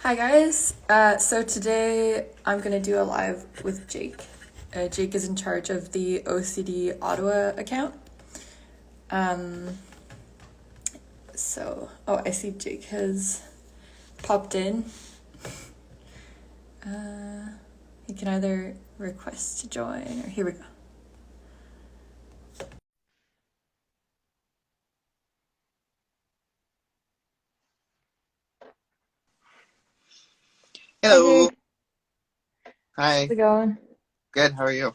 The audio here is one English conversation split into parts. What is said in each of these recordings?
Hi guys. So today I'm gonna do a live with Jake. Jake is in charge of the OCD Ottawa account. Um, I see Jake has popped in. Uh, he can either request to join or here we go. Hi Hello. Jake, how's Hi. it going? Good. How are you?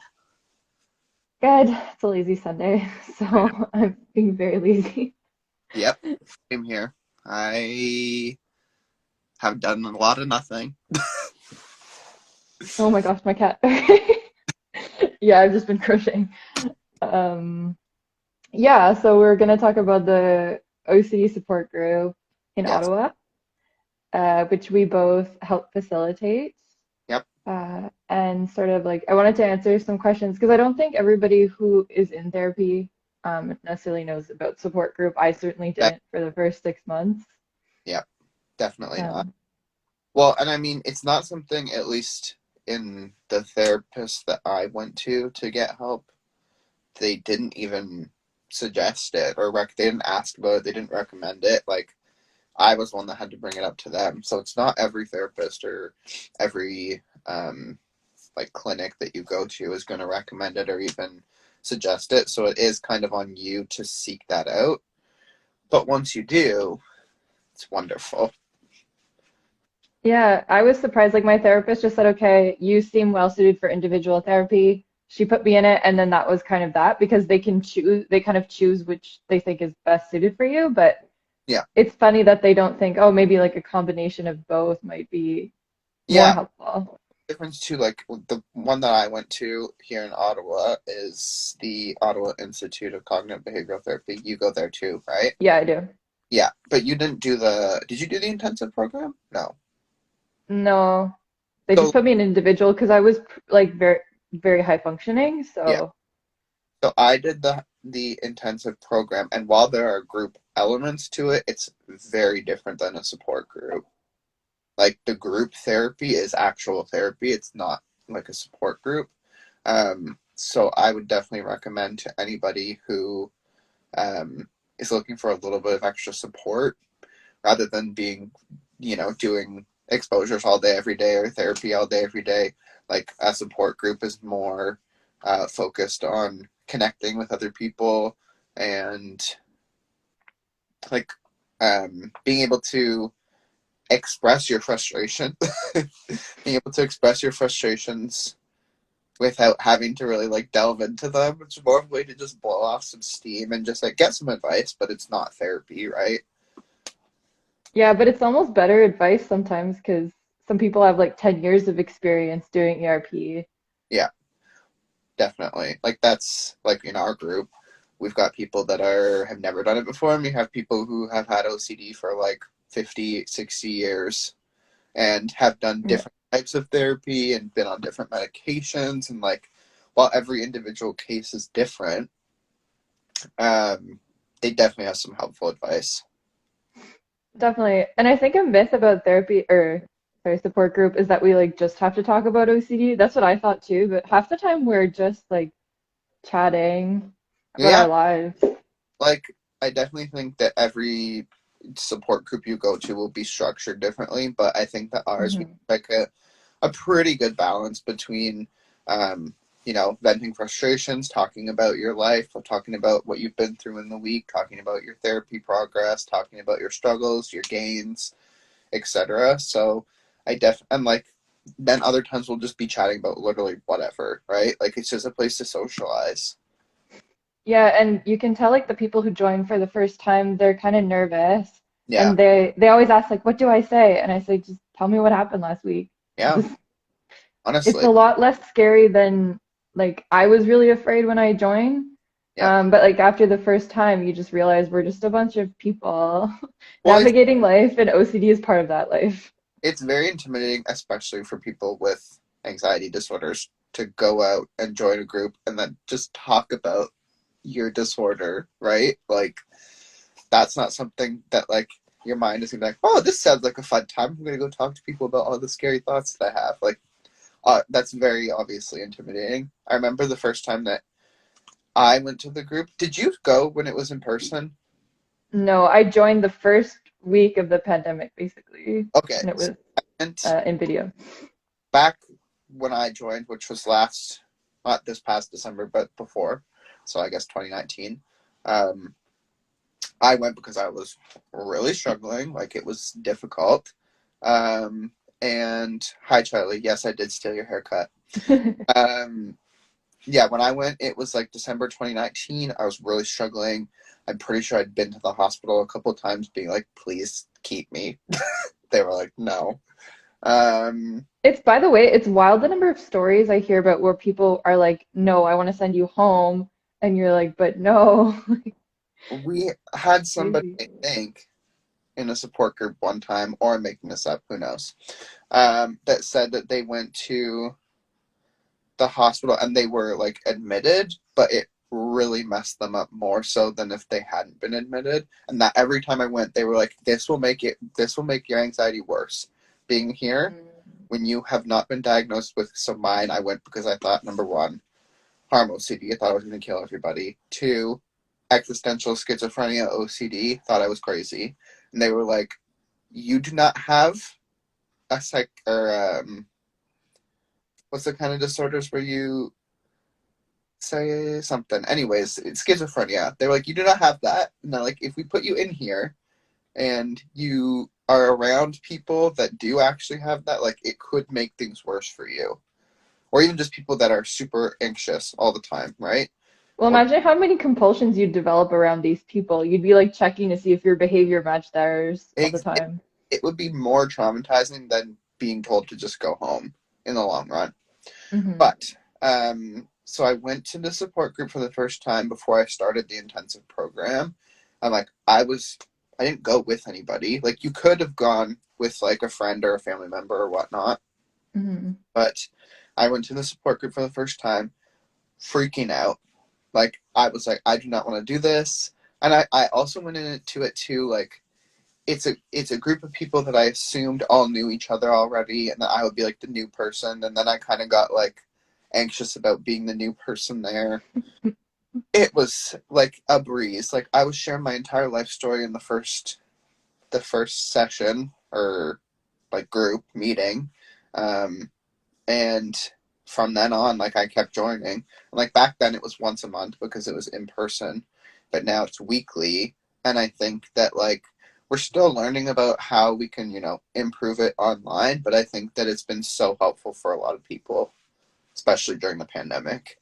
Good. It's a lazy Sunday, I know. so I'm being very lazy. Yep. Same here. I have done a lot of nothing. Oh my gosh, my cat. Yeah, I've just been crocheting. Um, yeah, so we're gonna talk about the OCD support group in Yes. Ottawa, which we both help facilitate. Yep. And sort of like I wanted to answer some questions because I don't think everybody who is in therapy necessarily knows about support group. I certainly That, didn't for the first 6 months. yep. Definitely not. Um, Well, and I mean, it's not something, at least in the therapist that I went to get help, they didn't even suggest it or they didn't ask about it. They didn't recommend it. Like, I was the one that had to bring it up to them. So it's not every therapist or every like clinic that you go to is going to recommend it or even suggest it. So it is kind of on you to seek that out. But once you do, it's wonderful. Yeah, I was surprised. Like my therapist just said, okay, you seem well suited for individual therapy. She put me in it, and then that was kind of that because they kind of choose which they think is best suited for you. But Yeah. it's funny that they don't think, oh, maybe like a combination of both might be more Yeah. helpful. Difference to like the one that I went to here in Ottawa is the Ottawa Institute of Cognitive Behavioral Therapy. You go there too, right? Yeah, I do. Yeah. But you didn't do did you do the intensive program? No. No, they just So, put me in individual because I was like very high functioning. yeah. So So I did the intensive program, and while there are group elements to it, it's very different than a support group. Like the group therapy is actual therapy. It's not like a support group. So I would definitely recommend to anybody who is looking for a little bit of extra support rather than being, doing exposures all day, every day, or therapy all day, every day. Like a support group is more focused on connecting with other people and like being able to express your frustration, being able to express your frustrations without having to really like delve into them. It's more of a way to just blow off some steam and just like get some advice, but it's not therapy, right? yeah, but it's almost better advice sometimes because some people have like 10 years of experience doing ERP. Yeah, definitely. Like that's like in our group, we've got people that are have never done it before, and we have people who have had OCD for like 50, 60 years and have done Yeah. different types of therapy and been on different medications and like while every individual case is different, um, they definitely have some helpful advice. Definitely. And I think a myth about therapy or sorry, support group is that we like just have to talk about OCD. That's what I thought too, but half the time we're just like chatting about Yeah, our lives. like I definitely think that every support group you go to will be structured differently, but I think that ours we Hmm. like a pretty good balance between um, venting frustrations, talking about your life, talking about what you've been through in the week, talking about your therapy progress, talking about your struggles, your gains, etc. So I'm like then other times we'll just be chatting about literally whatever, right? Like it's just a place to socialize. Yeah, and you can tell like the people who join for the first time, they're kind of nervous Yeah. and they always ask like, what do I say? And I say, just tell me what happened last week. Yeah. It's Honestly. a lot less scary than like I was really afraid when I joined. Yeah. But like after the first time, you just realize we're just a bunch of people Well, navigating life, and OCD is part of that life. it's very intimidating, especially for people with anxiety disorders, to go out and join a group and then just talk about your disorder, right? Like that's not something that like your mind is gonna be like, oh, this sounds like a fun time. I'm gonna go talk to people about all the scary thoughts that I have. Like, that's very obviously intimidating. I remember the first time that I went to the group. Did you go when it was in person? No, I joined the first week of the pandemic, basically, Okay, and it so was I went in video. back when I joined, which was not this past December, but before. So I guess 2019. Um, I went because I was really struggling. Like, it was difficult. Um, and hi, Charlie. Yes, I did steal your haircut. Um, yeah, when I went, it was like December 2019. I was really struggling. I'm pretty sure I'd been to the hospital a couple of times being like, please keep me. They were like, no. Um, It's, by the way, it's wild the number of stories I hear about where people are like, no, I want to send you home. And you're like, but no. we had somebody, Crazy. I think, in a support group one time, or I'm making this up, who knows, that said that they went to the hospital and they were like admitted, but it really messed them up more so than if they hadn't been admitted. And that every time I went, they were like, this will make your anxiety worse. Being here when you have not been diagnosed with, so mine, I went because I thought, number one, harm OCD, I thought I was going to kill everybody. Two, existential schizophrenia OCD, thought I was crazy. And they were like, you do not have a what's the kind of disorders where you say something? Anyways, it's schizophrenia. They were like, you do not have that. And they're like, if we put you in here and you are around people that do actually have that, like, it could make things worse for you. Or even just people that are super anxious all the time, right? Well, Or imagine how many compulsions you'd develop around these people. You'd be like checking to see if your behavior matched theirs all the it, time. it would be more traumatizing than being told to just go home in the long run. Hmm. But so I went to the support group for the first time before I started the intensive program. I'm like, I didn't go with anybody. Like, you could have gone with like a friend or a family member or whatnot, Hmm. but I went to the support group for the first time, freaking out. Like, I was like, I do not want to do this. And I also went into it too, like, it's a group of people that I assumed all knew each other already, and that I would be like the new person. And then I kind of got like anxious about being the new person there. It was like a breeze. Like, I was sharing my entire life story in the first session, or like group meeting, um, and from then on, like, I kept joining. And like, back then it was once a month because it was in person, but now it's weekly. And I think that, like, we're still learning about how we can, improve it online, but I think that it's been so helpful for a lot of people, especially during the pandemic.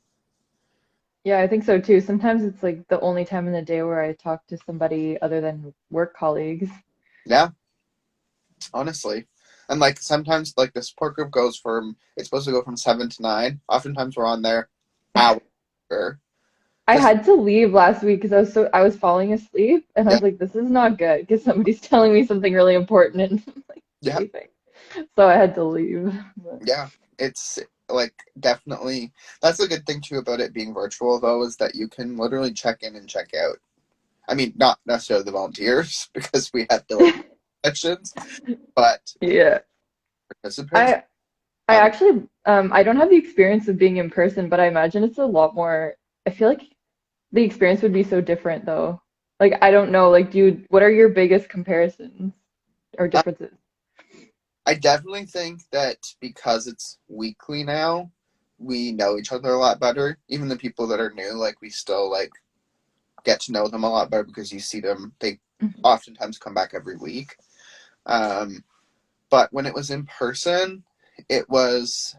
Yeah, I think so too. Sometimes it's like the only time in the day where I talk to somebody other than work colleagues. Yeah, honestly. And like, sometimes, like, the support group it's supposed to go from 7 to 9. Oftentimes we're on there hours I because, had to leave last week because I was falling asleep and I yeah, was like, this is not good because somebody's telling me something really important and I'm like yeah, sleeping. So I had to leave. But yeah. It's like, definitely, that's a good thing too about it being virtual, though, is that you can literally check in and check out. I mean, not necessarily the volunteers because we had to like sections, but yeah. participants. I I Um, actually I don't have the experience of being in person, but I imagine it's a lot more. I feel like the experience would be so different though. Like I don't know, like what are your biggest comparisons or differences? I definitely think that because it's weekly now, we know each other a lot better. Even the people that are new, like, we still like get to know them a lot better because you see them. They oftentimes come back every week. Um, but when it was in person, it was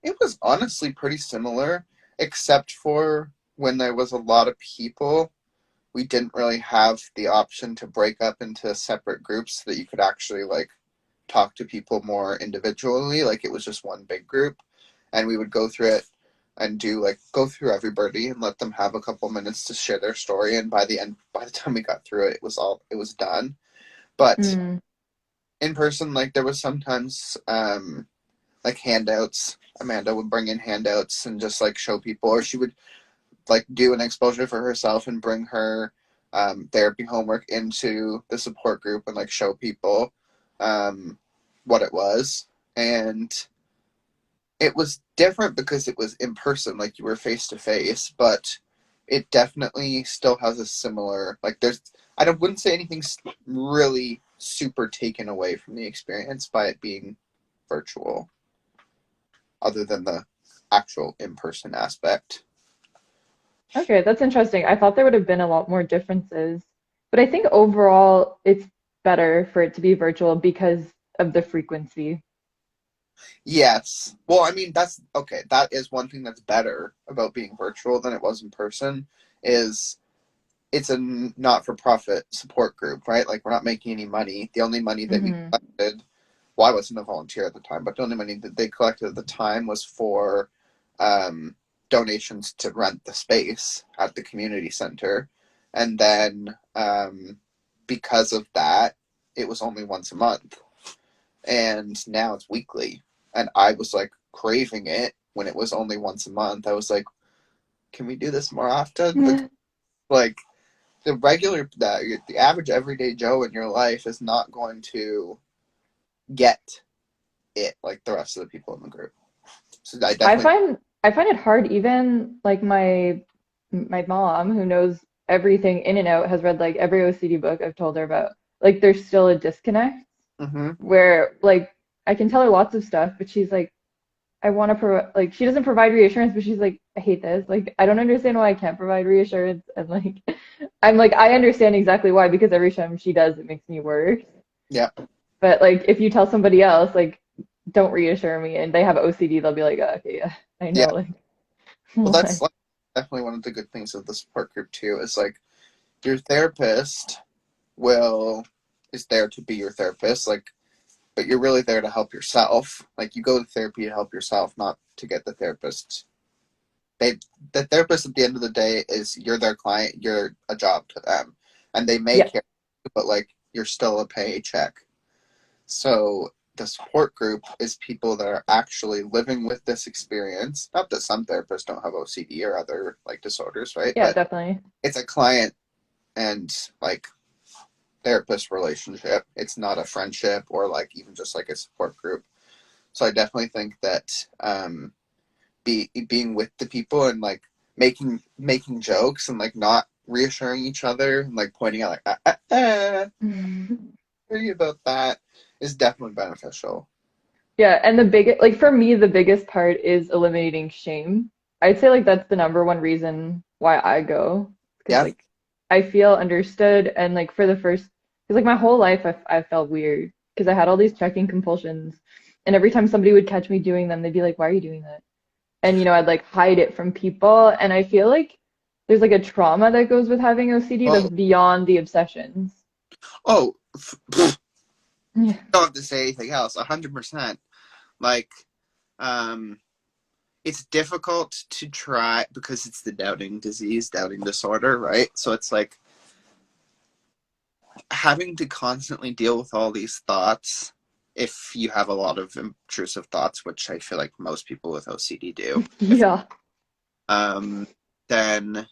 it was honestly pretty similar, except for when there was a lot of people. We didn't really have the option to break up into separate groups so that you could actually like talk to people more individually. Like, it was just one big group, and we would go through it and go through everybody and let them have a couple minutes to share their story. And by the time we got through it, it was done. But Mm. in person, like, there was sometimes like handouts. Amanda would bring in handouts and just like show people, or she would like do an exposure for herself and bring her therapy homework into the support group and like show people what it was. And it was different because it was in person, like you were face to face, but it definitely still has a similar, like there's, wouldn't say anything's really super taken away from the experience by it being virtual, other than the actual in-person aspect. Okay, that's interesting. I thought there would have been a lot more differences, but I think overall it's better for it to be virtual because of the frequency. Yes. Well, I mean, that's okay. That is one thing that's better about being virtual than it was in person is it's a not-for-profit support group, right? Like we're not making any money. The only money that we Hmm. collected, well, I wasn't a volunteer at the time, but the only money that they collected at the time was for um, donations to rent the space at the community center. And then because of that, it was only once a month. And now it's weekly. And I was like craving it when it was only once a month. I was like, can we do this more often? Because like the average everyday Joe in your life is not going to get it like the rest of the people in the group. So I I definitely, find I find it hard, even like my mom, who knows everything in and out, has read like every OCD book I've told her about. Like there's still a disconnect mm-hmm, where like I can tell her lots of stuff, but she's like, I want to provide, like she doesn't provide reassurance, but she's like, I hate this. Like I don't understand why I can't provide reassurance. And like I'm like, I understand exactly why, because every time she does, it makes me worse. yeah, But like if you tell somebody else, like, don't reassure me, and they have OCD, they'll be like, oh, okay, yeah, I yeah. know, like Well, that's what? like definitely one of the good things of the support group too. Is like your therapist will is there to be your therapist, like, but you're really there to help yourself. Like you go to therapy to help yourself, not to get the therapist. They the therapist at the end of the day is you're their client. You're a job to them, and they may Yeah. care, but like you're still a paycheck. So the support group is people that are actually living with this experience. Not that some therapists don't have OCD or other like disorders, right? Yeah, But definitely. it's a client and like therapist relationship. It's not a friendship or like even just like a support group. So I definitely think that being with the people and like making jokes and like not reassuring each other and like pointing out like worry about that is definitely beneficial. Yeah, and the big like for me, the biggest part is eliminating shame. I'd say like that's the number one reason why I go, because Yeah. like I feel understood, and like for the first, because like my whole life I felt weird because I had all these checking compulsions, and every time somebody would catch me doing them, they'd be like, "Why are you doing that?" And I'd like hide it from people, and I feel like there's like a trauma that goes with having OCD that's Oh, beyond the obsessions. oh, Yeah. don't have to say anything else. 100%. Like, um, it's difficult to try because it's the doubting disorder, right? So it's like having to constantly deal with all these thoughts. If you have a lot of intrusive thoughts, which I feel like most people with OCD do, if Yeah. um, then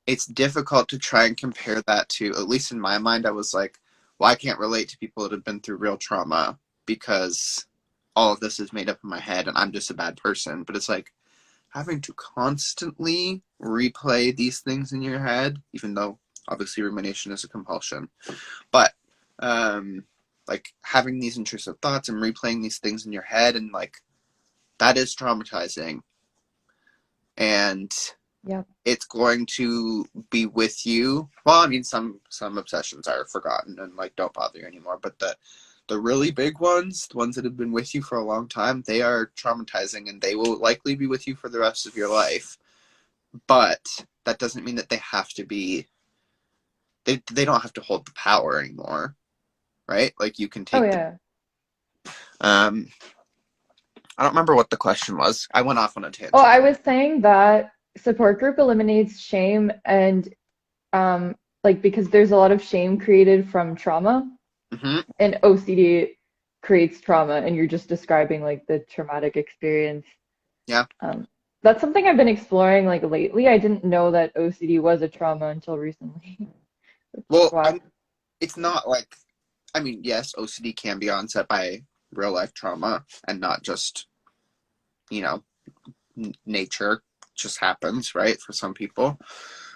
it's difficult to try and compare that to, at least in my mind, I was like, well, I can't relate to people that have been through real trauma because all of this is made up in my head and I'm just a bad person. But it's like having to constantly replay these things in your head, even though obviously rumination is a compulsion, but um, like having these intrusive thoughts and replaying these things in your head and like that is traumatizing. And Yeah. it's going to be with you. Well, I mean, some obsessions are forgotten and like don't bother you anymore, but the really big ones, the ones that have been with you for a long time, they are traumatizing and they will likely be with you for the rest of your life. But that doesn't mean that they have to be. They don't have to hold the power anymore, right? Like you can Oh take the. yeah. Um, I don't remember what the question was. I went off on a Oh, tangent. I was saying that support group eliminates shame, and like because there's a lot of shame created from trauma, Mm-hmm. and OCD creates trauma, and you're just describing like the traumatic experience. Yeah. Um, That's something I've been exploring like lately. I didn't know that OCD was a trauma until recently. Well, Wow. it's not like, I mean, yes, OCD can be onset by real life trauma and not just, you know, nature just happens, right? For some people.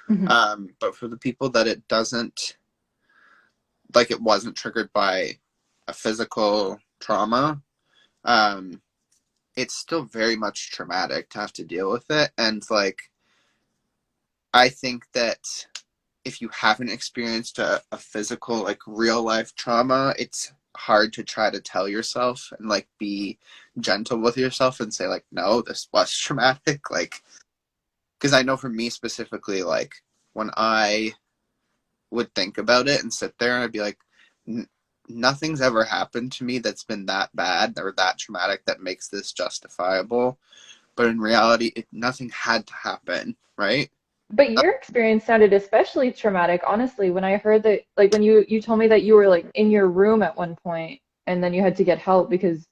Mhm. But for the people that it doesn't, like it wasn't triggered by a physical trauma, um, it's still very much traumatic to have to deal with it. And like, I think that if you haven't experienced a physical, like real life trauma, it's hard to try to tell yourself and like be gentle with yourself and say like, no, this was traumatic. Like, because I know for me specifically, like when I would think about it and sit there and I'd be like, nothing's ever happened to me that's been that bad or that traumatic that makes this justifiable. But in reality, nothing had to happen, right? But your experience sounded especially traumatic, honestly, when I heard that, like when you told me that you were like in your room at one point and then you had to get help because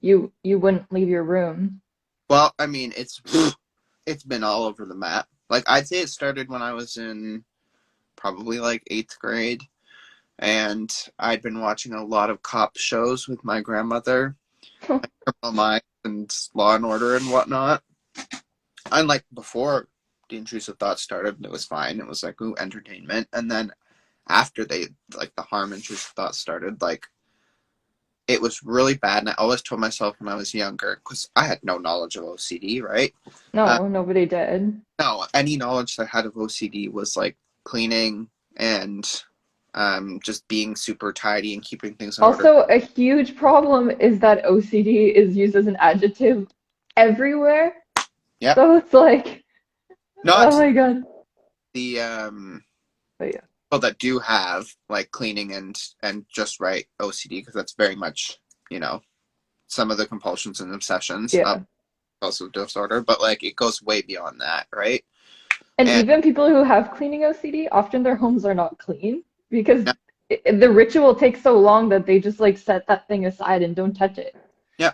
you wouldn't leave your room. Well, I mean, it's been all over the map. Like I'd say it started when I was in probably like eighth grade, and I'd been watching a lot of cop shows with my grandmother, Criminal Minds and Law and Order and whatnot. And like before the intrusive thoughts started, it was fine. It was like ooh, entertainment. And then after they like the harm intrusive thoughts started, like it was really bad. And I always told myself when I was younger, because I had no knowledge of OCD, right? Uh, No, nobody did. no, any knowledge that I had of OCD was like cleaning and just being super tidy and keeping things in order. Also, a huge problem is that OCD is used as an adjective everywhere. Yep. So it's like, Not oh my God. the But yeah. people that do have like cleaning and just right OCD, because that's very much, you know, some of the compulsions and obsessions of Yeah. also disorder, but like it goes way beyond that, right? And And even people who have cleaning OCD, often their homes are not clean because yeah, the ritual takes so long that they just like set that thing aside and don't touch it. yeah.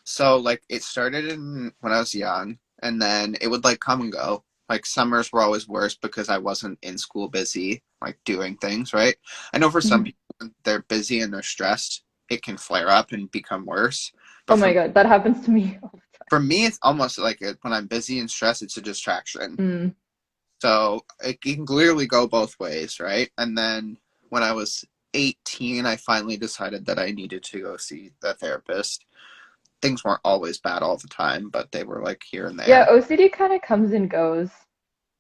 So like it started in when I was young, and then it would like come and go. Like summers were always worse because I wasn't in school busy, like doing things, right? I know for some Mhm. people when they're busy and they're stressed, it can flare up and become worse. Oh But my God, that happens to me. for me, it's almost like when I'm busy and stressed, it's a distraction. Mm. So it can clearly go both ways, right? And then when I was 18, I finally decided that I needed to go see the therapist. Things weren't always bad all the time, but they were like here and Yeah, there. OCD kind of comes and goes.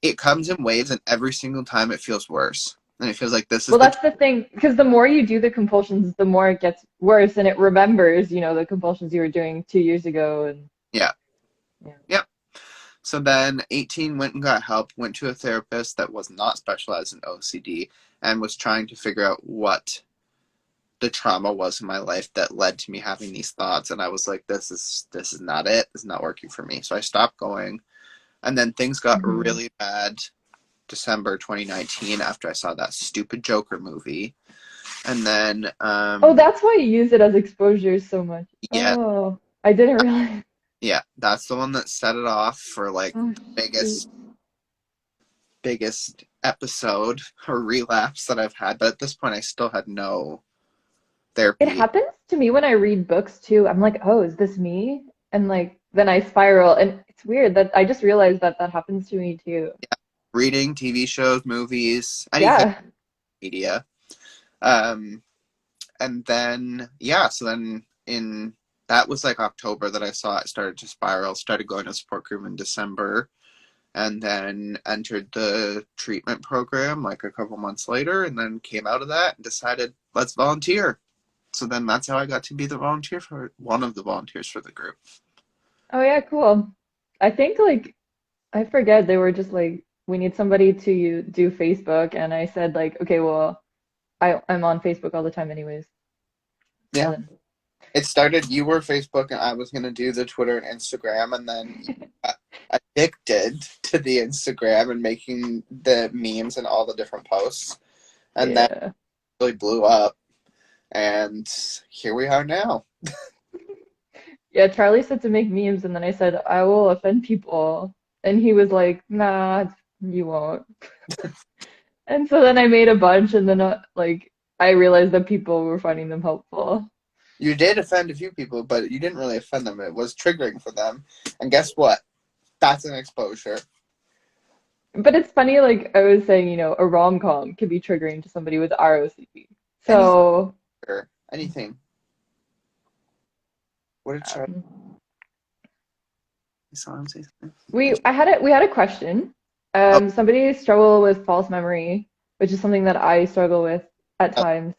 It comes in waves, and every single time it feels worse. And it feels like this is Well, the that's the thing, because the more you do the compulsions, the more it gets worse, and it remembers, the compulsions you were doing 2 years ago, and yeah, yeah. yeah. So then 18 went and got help, went to a therapist that was not specialized in OCD and was trying to figure out what the trauma was in my life that led to me having these thoughts. And I was like, this is not it. This is not working for me. So I stopped going. And then things got Mhm. really bad December 2019 after I saw that stupid Joker movie. And then Oh, that's why you use it as exposure so much. yeah, Oh, I didn't realize. yeah, that's the one that set it off for like Oh, shoot. biggest episode or relapse that I've had. But at this point I still had no It therapy. happens to me when I read books too. I'm like, oh, is this me? And like, then I spiral. And it's weird that I just realized that that happens to me too. Reading TV shows, movies, anything Yeah. media. Um and then yeah, so then in that was like October that I saw it started to spiral, started going to support group in December, and then entered the treatment program like a couple months later, and then came out of that and decided let's volunteer. So then that's how I got to be the volunteer for one of the volunteers for the group. Oh, yeah, cool. I think like, I forget, they were just like, we need somebody to do Facebook. And I said like, okay, well, I'm on Facebook all the time anyways. Yeah. And It started, you were Facebook and I was going to do the Twitter and Instagram, and then you got addicted to the Instagram and making the memes and all the different posts. And that yeah. really blew up. And here we are now. Yeah, Charlie said to make memes, and then I said, I will offend people. And he was like, nah, you won't. And so then I made a bunch, and then like I realized that people were finding them helpful. You did offend a few people, but you didn't really offend them. It was triggering for them. And guess what? That's an exposure. But it's funny, like I was saying, a rom-com can be triggering to somebody with ROCD. Anything. So, Anything. What did Charlie um, saw him say something? we had a question. Oh, Somebody struggled with false memory, which is something that I struggle with at times.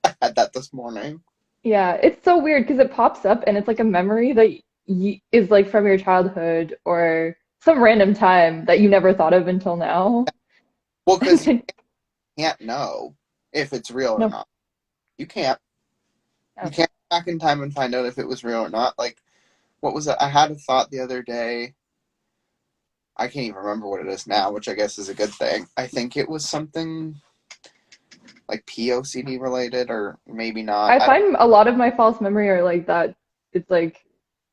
I had that this morning. Yeah, it's so weird because it pops up and it's like a memory that y is like from your childhood or some random time that you never thought of until now. Well, And because you then, can't know if it's real or no, not. You can't. You no. can't go back in time and find out if it was real or not. Like, what was it? I had a thought the other day. I can't even remember what it is now, which I guess is a good thing. I think it was something like POCD related, or maybe not. I find a lot of my false memory are like that. It's like,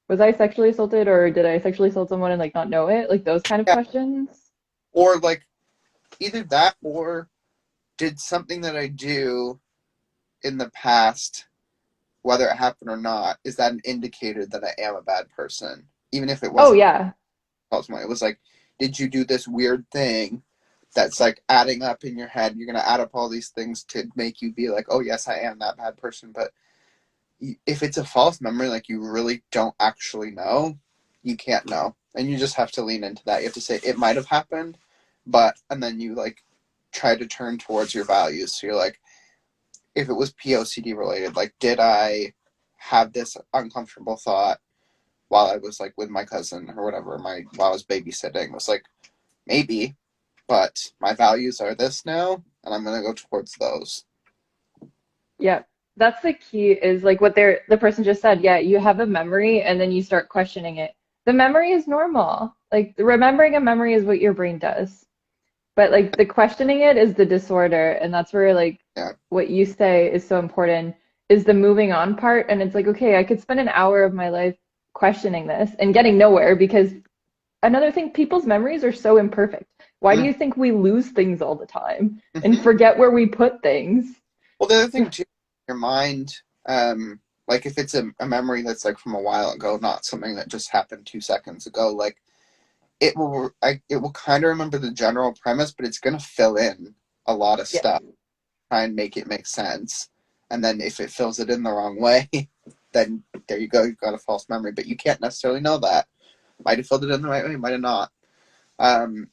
was I sexually assaulted or did I sexually assault someone and like not know it? Like those kind of Yeah. questions. Or like either that, or did something that I do in the past, whether it happened or not, is that an indicator that I am a bad person? Even if it Oh wasn't yeah. ultimately, it was like, did you do this weird thing that's like adding up in your head? You're gonna add up all these things to make you be like, oh yes, I am that bad person. But if it's a false memory, like you really don't actually know, you can't know, and you just have to lean into that. You have to say it might have happened, but and then you like try to turn towards your values. So you're like, if it was POCD related, like did I have this uncomfortable thought while I was like with my cousin or whatever, while I was babysitting? It was like maybe, but my values are this now, and I'm gonna go towards those. Yeah. That's the key is like what the person just said. Yeah, you have a memory and then you start questioning it. The memory is normal. Like remembering a memory is what your brain does. But like the questioning it is the disorder, and that's where like Yeah. what you say is so important is the moving on part. And it's like, okay, I could spend an hour of my life questioning this and getting nowhere because another thing, people's memories are so imperfect. Why do Mm-hmm. you think we lose things all the time and forget where we put things? Well, the other thing too, your mind, like if it's a memory that's like from a while ago, not something that just happened 2 seconds ago, like it will kind of remember the general premise, but it's gonna fill in a lot of Yes. stuff, try and make it make sense, and then if it fills it in the wrong way, then there you go, you've got a false memory, but you can't necessarily know that. Might have filled it in the right way, might have not. Um,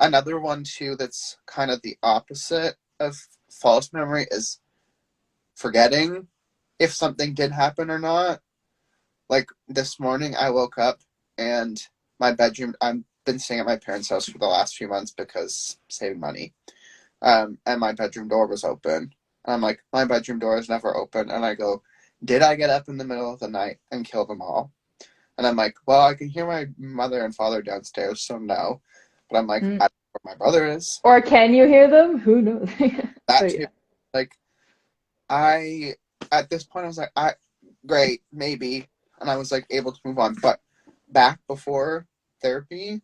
Another one too that's kind of the opposite of false memory is forgetting if something did happen or not. Like this morning, I woke up and my bedroom. I've been staying at my parents' house for the last few months because saving money. And my bedroom door was open. And I'm like, my bedroom door is never open. And I go, did I get up in the middle of the night and kill them all? And I'm like, well, I can hear my mother and father downstairs, so no. But I'm like, I Mm. don't know where my brother is. Or can you hear them? Who knows? That But too. yeah. Like, I at this point I was like, I great, maybe, and I was like able to move on. But back before therapy,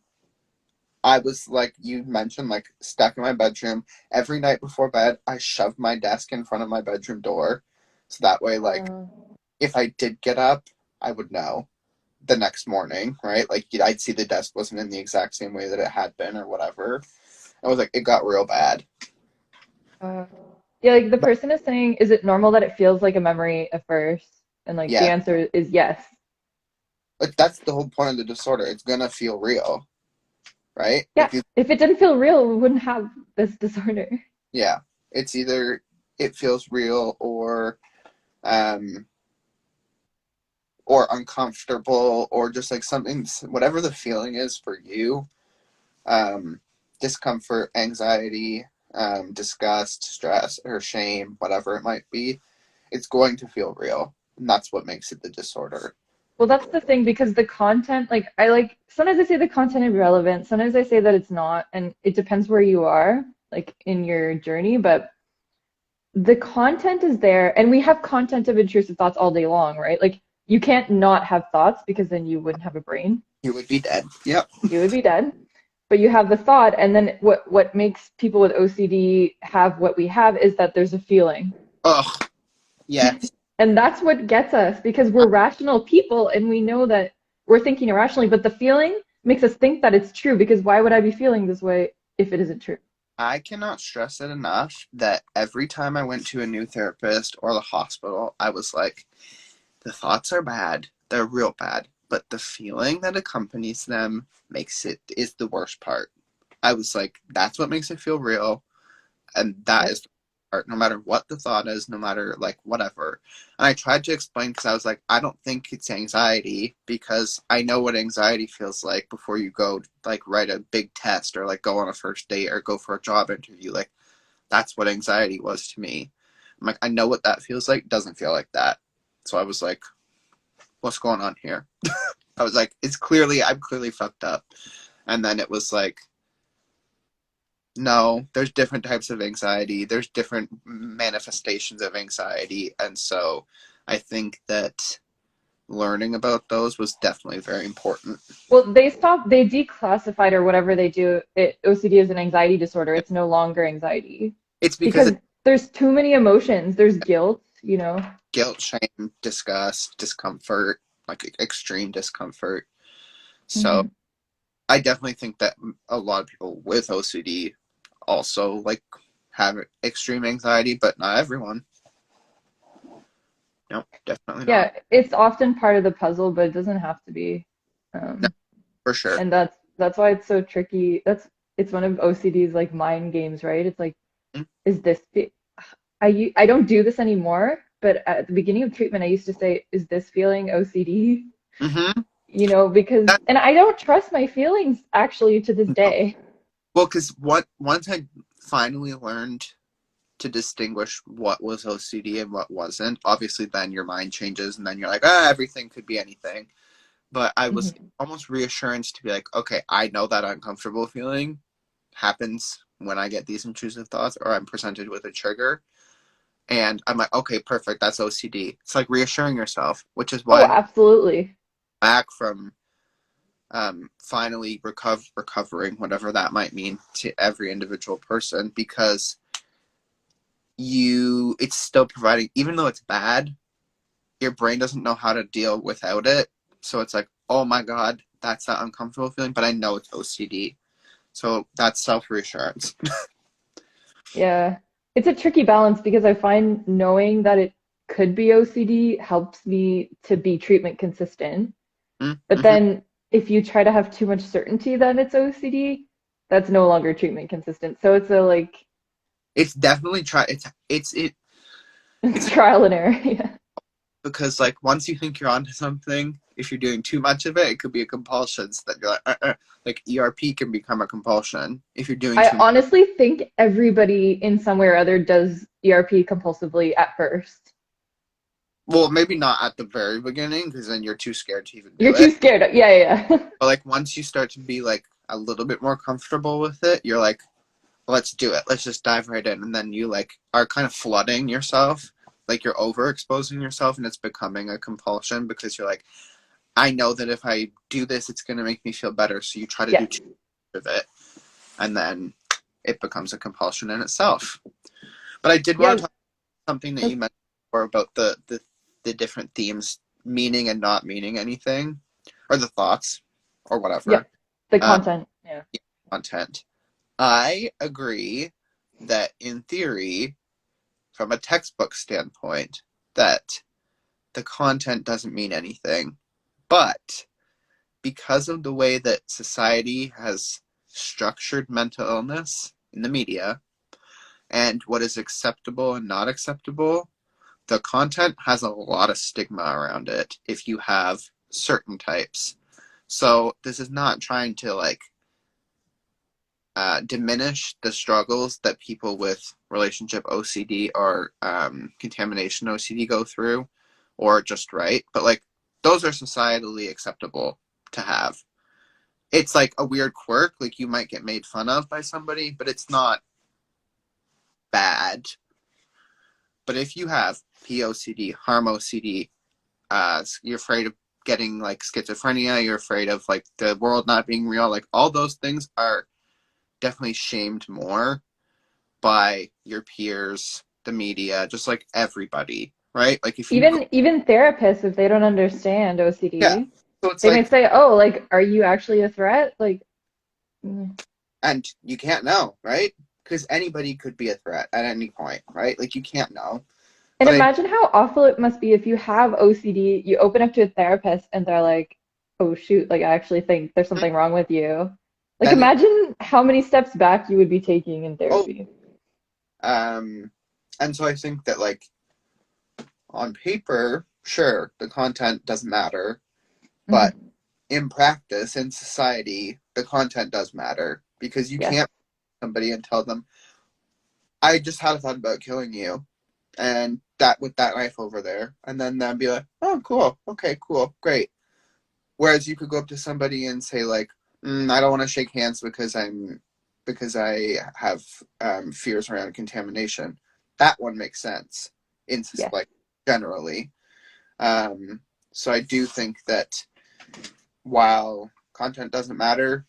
I was like you mentioned, like stuck in my bedroom every night before bed. I shoved my desk in front of my bedroom door, so that way, like Uh, if I did get up, I would know the next morning, right? Like I'd see the desk wasn't in the exact same way that it had been or whatever. I was like, it got real bad. uh, yeah, like the person is saying, is it normal that it feels like a memory at first? And like the Yeah, answer is yes. but that's the whole point of the disorder. It's gonna feel real, right? Yeah. If it didn't feel real, we wouldn't have this disorder. Yeah, it's either it feels real um or uncomfortable or just like something, whatever the feeling is for you, um discomfort, anxiety, disgust, stress, or shame, whatever it might be, it's going to feel real, and that's what makes it the disorder. Well, that's the thing because the content, like I like sometimes I say the content is relevant, sometimes I say that it's not, and it depends where you are, like in your journey, but the content is there, and we have content of intrusive thoughts all day long, right? Like you can't not have thoughts because then you wouldn't have a brain. You would be dead. Yep. You would be dead. But you have the thought, and then what makes people with OCD have what we have is that there's a feeling. Oh, yes. And that's what gets us because we're rational people and we know that we're thinking irrationally, but the feeling makes us think that it's true because why would I be feeling this way if it isn't true? I cannot stress it enough that every time I went to a new therapist or the hospital, I was like, the thoughts are bad. They're real bad. But the feeling that accompanies them is the worst part. I was like, that's what makes it feel real. And that is the part, no matter what the thought is, no matter like whatever. And I tried to explain because I was like, I don't think it's anxiety because I know what anxiety feels like before you go like write a big test or like go on a first date or go for a job interview. Like that's what anxiety was to me. I'm like, I know what that feels like. It doesn't feel like that. So I was like, what's going on here? I was like, I'm clearly fucked up. And then it was like, no, there's different types of anxiety. There's different manifestations of anxiety. And so I think that learning about those was definitely very important. Well, they declassified or whatever they do, OCD is an anxiety disorder. It's no longer anxiety It's because because there's too many emotions. There's guilt, guilt, shame, disgust, discomfort, like extreme discomfort. So hmm I definitely think that a lot of people with OCD also like have extreme anxiety, but not everyone. No, definitely not. Yeah, it's often part of the puzzle, but it doesn't have to be. No, Um, for sure. and that's why it's so tricky. It's one of OCD's like mind games, right? It's like, is this I don't do this anymore, but at the beginning of treatment, I used to say, is this feeling OCD? Mm-hmm. Because and I don't trust my feelings actually to this No. day. Well, because once I finally learned to distinguish what was OCD and what wasn't, obviously then your mind changes and then you're like, everything could be anything. But I was hmm almost reassurance to be like, okay, I know that uncomfortable feeling happens when I get these intrusive thoughts or I'm presented with a trigger. And I'm like, okay, perfect, that's OCD. It's like reassuring yourself, which is Oh, why I'm absolutely. back from finally recovering, whatever that might mean to every individual person, because it's still providing, even though it's bad, your brain doesn't know how to deal without it. So it's like, oh my God, that's that uncomfortable feeling, but I know it's OCD. So that's self-reassurance. Yeah. It's a tricky balance because I find knowing that it could be OCD helps me to be treatment consistent. But Mm-hmm. then if you try to have too much certainty that it's OCD, that's no longer treatment consistent. So it's a like It's definitely it's it's trial and error. Yeah. because like once you think you're onto something, if you're doing too much of it, it could be a compulsion. So that you're like ERP can become a compulsion if you're doing I too much. honestly think everybody in some way or other does ERP compulsively at first. Well, maybe not at the very beginning because then you're too scared to even You're do too it. scared. Yeah, yeah, yeah. But like once you start to be like a little bit more comfortable with it, you're like, let's do it. Let's just dive right in. And then you like are kind of flooding yourself. Like you're overexposing yourself and it's becoming a compulsion because you're like, I know that if I do this, it's going to make me feel better. So you try to do Yeah. too much of it. And then it becomes a compulsion in itself. But I did want Yeah. to talk about something that you mentioned before about the different themes meaning and not meaning anything, or the thoughts, or Yeah. whatever, The um, content. Yeah. content. I agree that in theory, from a textbook standpoint, that the content doesn't mean anything. But because of the way that society has structured mental illness in the media and what is acceptable and not acceptable, the content has a lot of stigma around it if you have certain types. So this is not trying to like diminish the struggles that people with relationship OCD or contamination OCD go through, or just right, but like those are societally acceptable to have. It's like a weird quirk, like you might get made fun of by somebody, but it's not bad. But if you have POCD, harm OCD, you're afraid of getting like schizophrenia, you're afraid of like the world not being real, like all those things are definitely shamed more by your peers, the media, just like everybody, right? Like if you go, Even therapists, if they don't understand yeah, OCD, so it's they might like, say, "Oh, like, are you actually a threat?" Like, and you can't know, right? Because anybody could be a threat at any point, right? Like you can't know. and But I imagine how awful it must be if you have OCD, you open up to a therapist and they're like, "Oh shoot, like I actually think there's something wrong with you." Like then, imagine how many steps back you would be taking in oh, therapy. um, and so I think that like on paper, sure, the content doesn't matter, but Hmm. in practice, in society, the content does matter because you Yes. can't somebody and tell them, I just had a thought about killing you, and that with that knife over there, and then they'll be like, oh, cool, okay, cool, great. Whereas you could go up to somebody and say like, I don't want to shake hands because I have fears around contamination. That one makes sense in Yes. like generally. Um, so I do think that while content doesn't matter,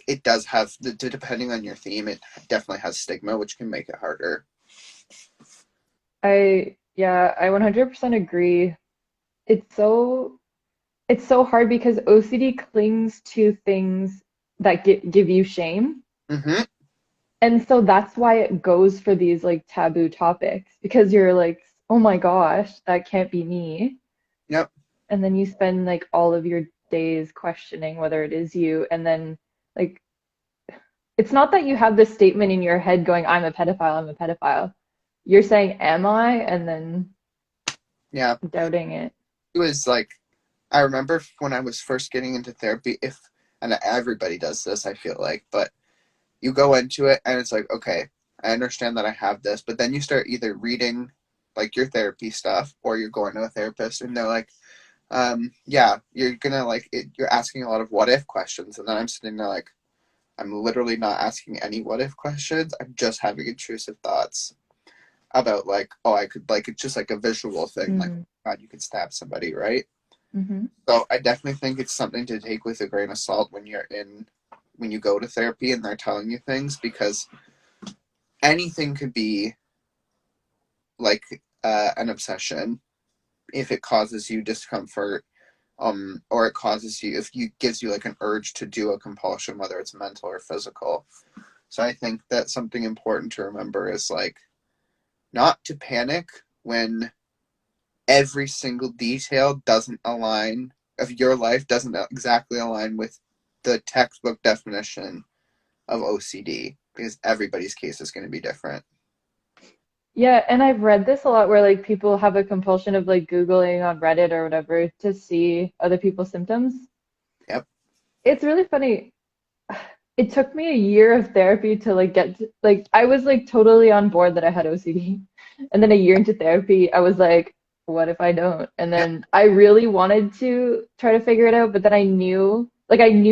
it does have depending on your theme, it definitely has stigma, which can make it harder. I 100% agree. It's so it's so hard because OCD clings to things that give you shame. Mm-hmm. And so that's why it goes for these like taboo topics because you're like, oh my gosh, that can't be me. Yep. And then you spend like all of your days questioning whether it is you. And then like, it's not that you have this statement in your head going, I'm a pedophile, I'm a pedophile. You're saying, am I? And then Yeah. doubting it. It was like I remember when I was first getting into therapy, if and everybody does this, I feel like, but you go into it and it's like, okay, I understand that I have this, but then you start either reading like your therapy stuff or you're going to a therapist and they're like, yeah, you're gonna like it, you're asking a lot of what if questions, and then I'm sitting there like, I'm literally not asking any what if questions. I'm just having intrusive thoughts about like, oh, I could like it's just like a visual thing, like Mm, God, you could stab somebody, right? hmm. So I definitely think it's something to take with a grain of salt when you go to therapy and they're telling you things, because anything could be like an obsession if it causes you discomfort, or it causes you if you gives you like an urge to do a compulsion, whether it's mental or physical. So I think that something important to remember is like not to panic when every single detail doesn't align of your life doesn't exactly align with the textbook definition of OCD, because everybody's case is going to be different. Yeah, and I've read this a lot where like people have a compulsion of like Googling on Reddit or whatever to see other people's symptoms. Yep. It's really funny. It took me a year of therapy to like like I was like totally on board that I had OCD. And then a year into therapy, I was like, what if I don't? And Yep. then I really wanted to try to figure it out, but then I knew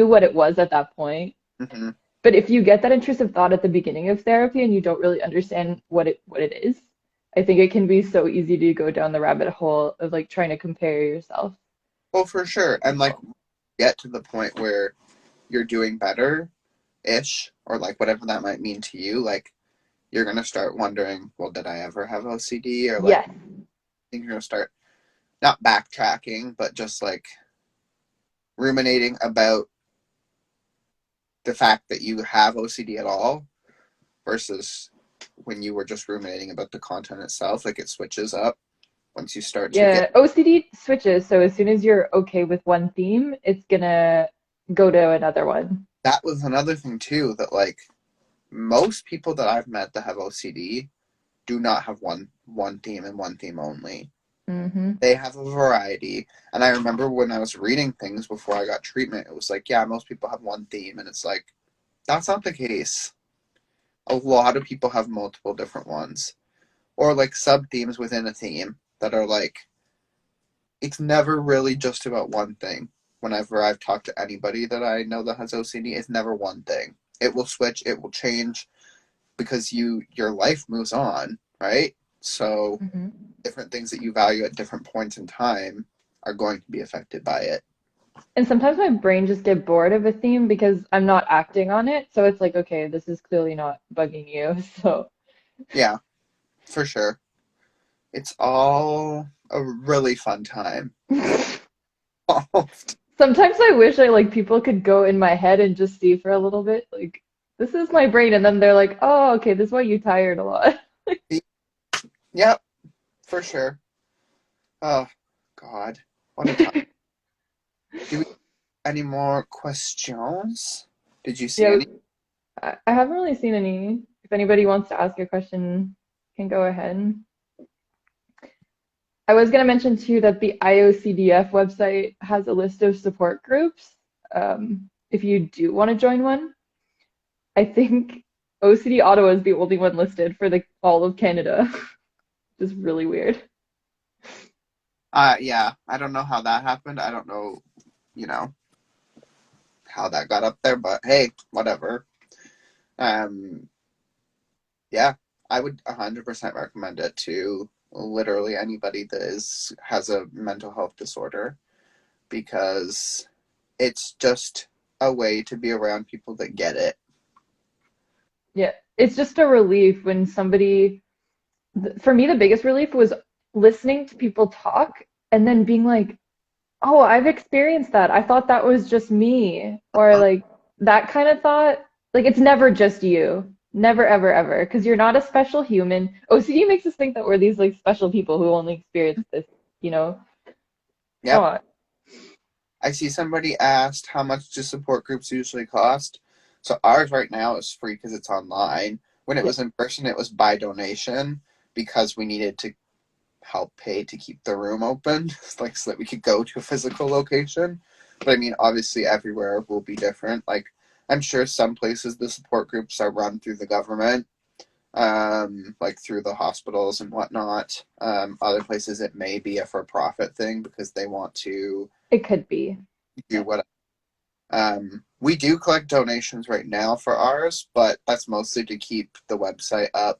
what it was at that point. Mm-hmm. But if you get that intrusive thought at the beginning of therapy and you don't really understand what it is, I think it can be so easy to go down the rabbit hole of like trying to compare yourself Well, for sure. to And like people. get to the point where you're doing better ish, or like whatever that might mean to you, like you're going to start wondering, well, did I ever have OCD? Or like, Yes. I think you're going to start not backtracking, but just like ruminating about the fact that you have OCD at all versus when you were just ruminating about the content itself. Like it switches up once you start to get Yeah, OCD switches, so as soon as you're okay with one theme, it's gonna go to another one. that was another thing too, that like most people that I've met that have OCD do not have one theme and one theme only. Hmm. They have a variety. And I remember when I was reading things before I got treatment, it was like, yeah, most people have one theme, and it's like that's not the case. A lot of people have multiple different ones, or like sub themes within a theme that are like it's never really just about one thing. Whenever I've talked to anybody that I know that has OCD, it's never one thing. It will switch, it will change because your life moves on, right? So Hmm. different things that you value at different points in time are going to be affected by it. And sometimes my brain just get bored of a theme because I'm not acting on it. So it's like, okay, this is clearly not bugging you. So Yeah, for sure. It's all a really fun time. sometimes I wish I like people could go in my head and just see for a little bit, like, this is my brain. And then they're like, oh, okay, this is why you tired a lot. Yep, for sure. Oh, God. What a time. Do we have any more questions? Did you see Yeah, any? I haven't really seen any. If anybody wants to ask a question, can go ahead. I was going to mention too that the IOCDF website has a list of support groups. If you do want to join one, I think OCD Ottawa is the only one listed for the all of Canada, which is really weird. Yeah, I don't know how that happened. I don't know, you know, how that got up there, but hey, whatever. Um, yeah, I would 100% recommend it to literally anybody that has a mental health disorder because it's just a way to be around people that get it. Yeah, it's just a relief when somebody, for me, the biggest relief was listening to people talk and then being like, oh, I've experienced that. I thought that was just me. Or like that kind of thought. Like it's never just you. Never, ever, ever. Because you're not a special human. OCD makes us think that we're these like special people who only experience this, you know? It's Yep. not. I see somebody asked how much do support groups usually cost. So ours right now is free because it's online. When it Yeah. was in person, it was by donation because we needed to help pay to keep the room open, like so that we could go to a physical location. But I mean, obviously, everywhere will be different. Like I'm sure some places the support groups are run through the government, like through the hospitals and whatnot. Other places it may be a for-profit thing because they want to It could be. do what. We do collect donations right now for ours, but that's mostly to keep the website up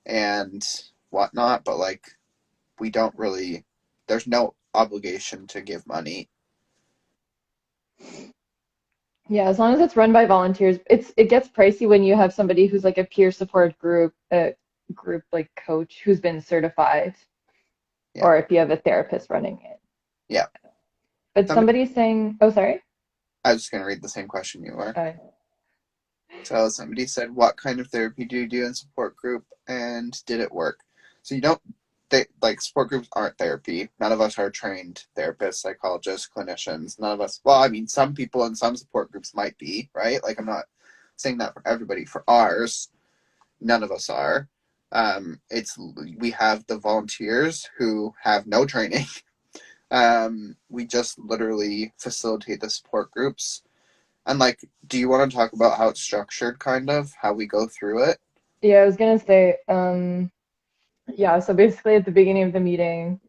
and whatnot. But like, we don't really, there's no obligation to give money. Yeah, as long as it's run by volunteers, it gets pricey when you have somebody who's like a peer support group, a group like coach who's been certified, Yeah. or if you have a therapist running it. Yeah. But Somebody, somebody's saying, oh, sorry. I was just going to read the same question you were. Uh, So somebody said, what kind of therapy do you do in support group and did it work? So you don't, like support groups aren't therapy. None of us are trained therapists, psychologists, clinicians. None of us, well, I mean, some people in some support groups might be, right? Like I'm not saying that for everybody. For ours, none of us are. It's we have the volunteers who have no training. We just literally facilitate the support groups. And like, do you want to talk about how it's structured, kind of how we go through it? yeah, I was gonna say, yeah, so basically at the beginning of the meeting,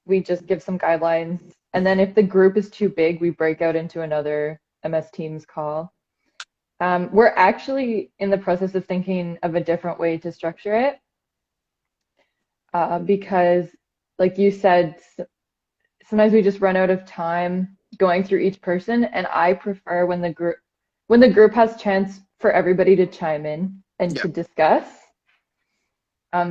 we just give some guidelines, and then if the group is too big, we break out into another MS Teams call. We're actually in the process of thinking of a different way to structure it, because, like you said, sometimes we just run out of time going through each person, and I prefer when the group has chance for everybody to chime in and Yeah. to discuss.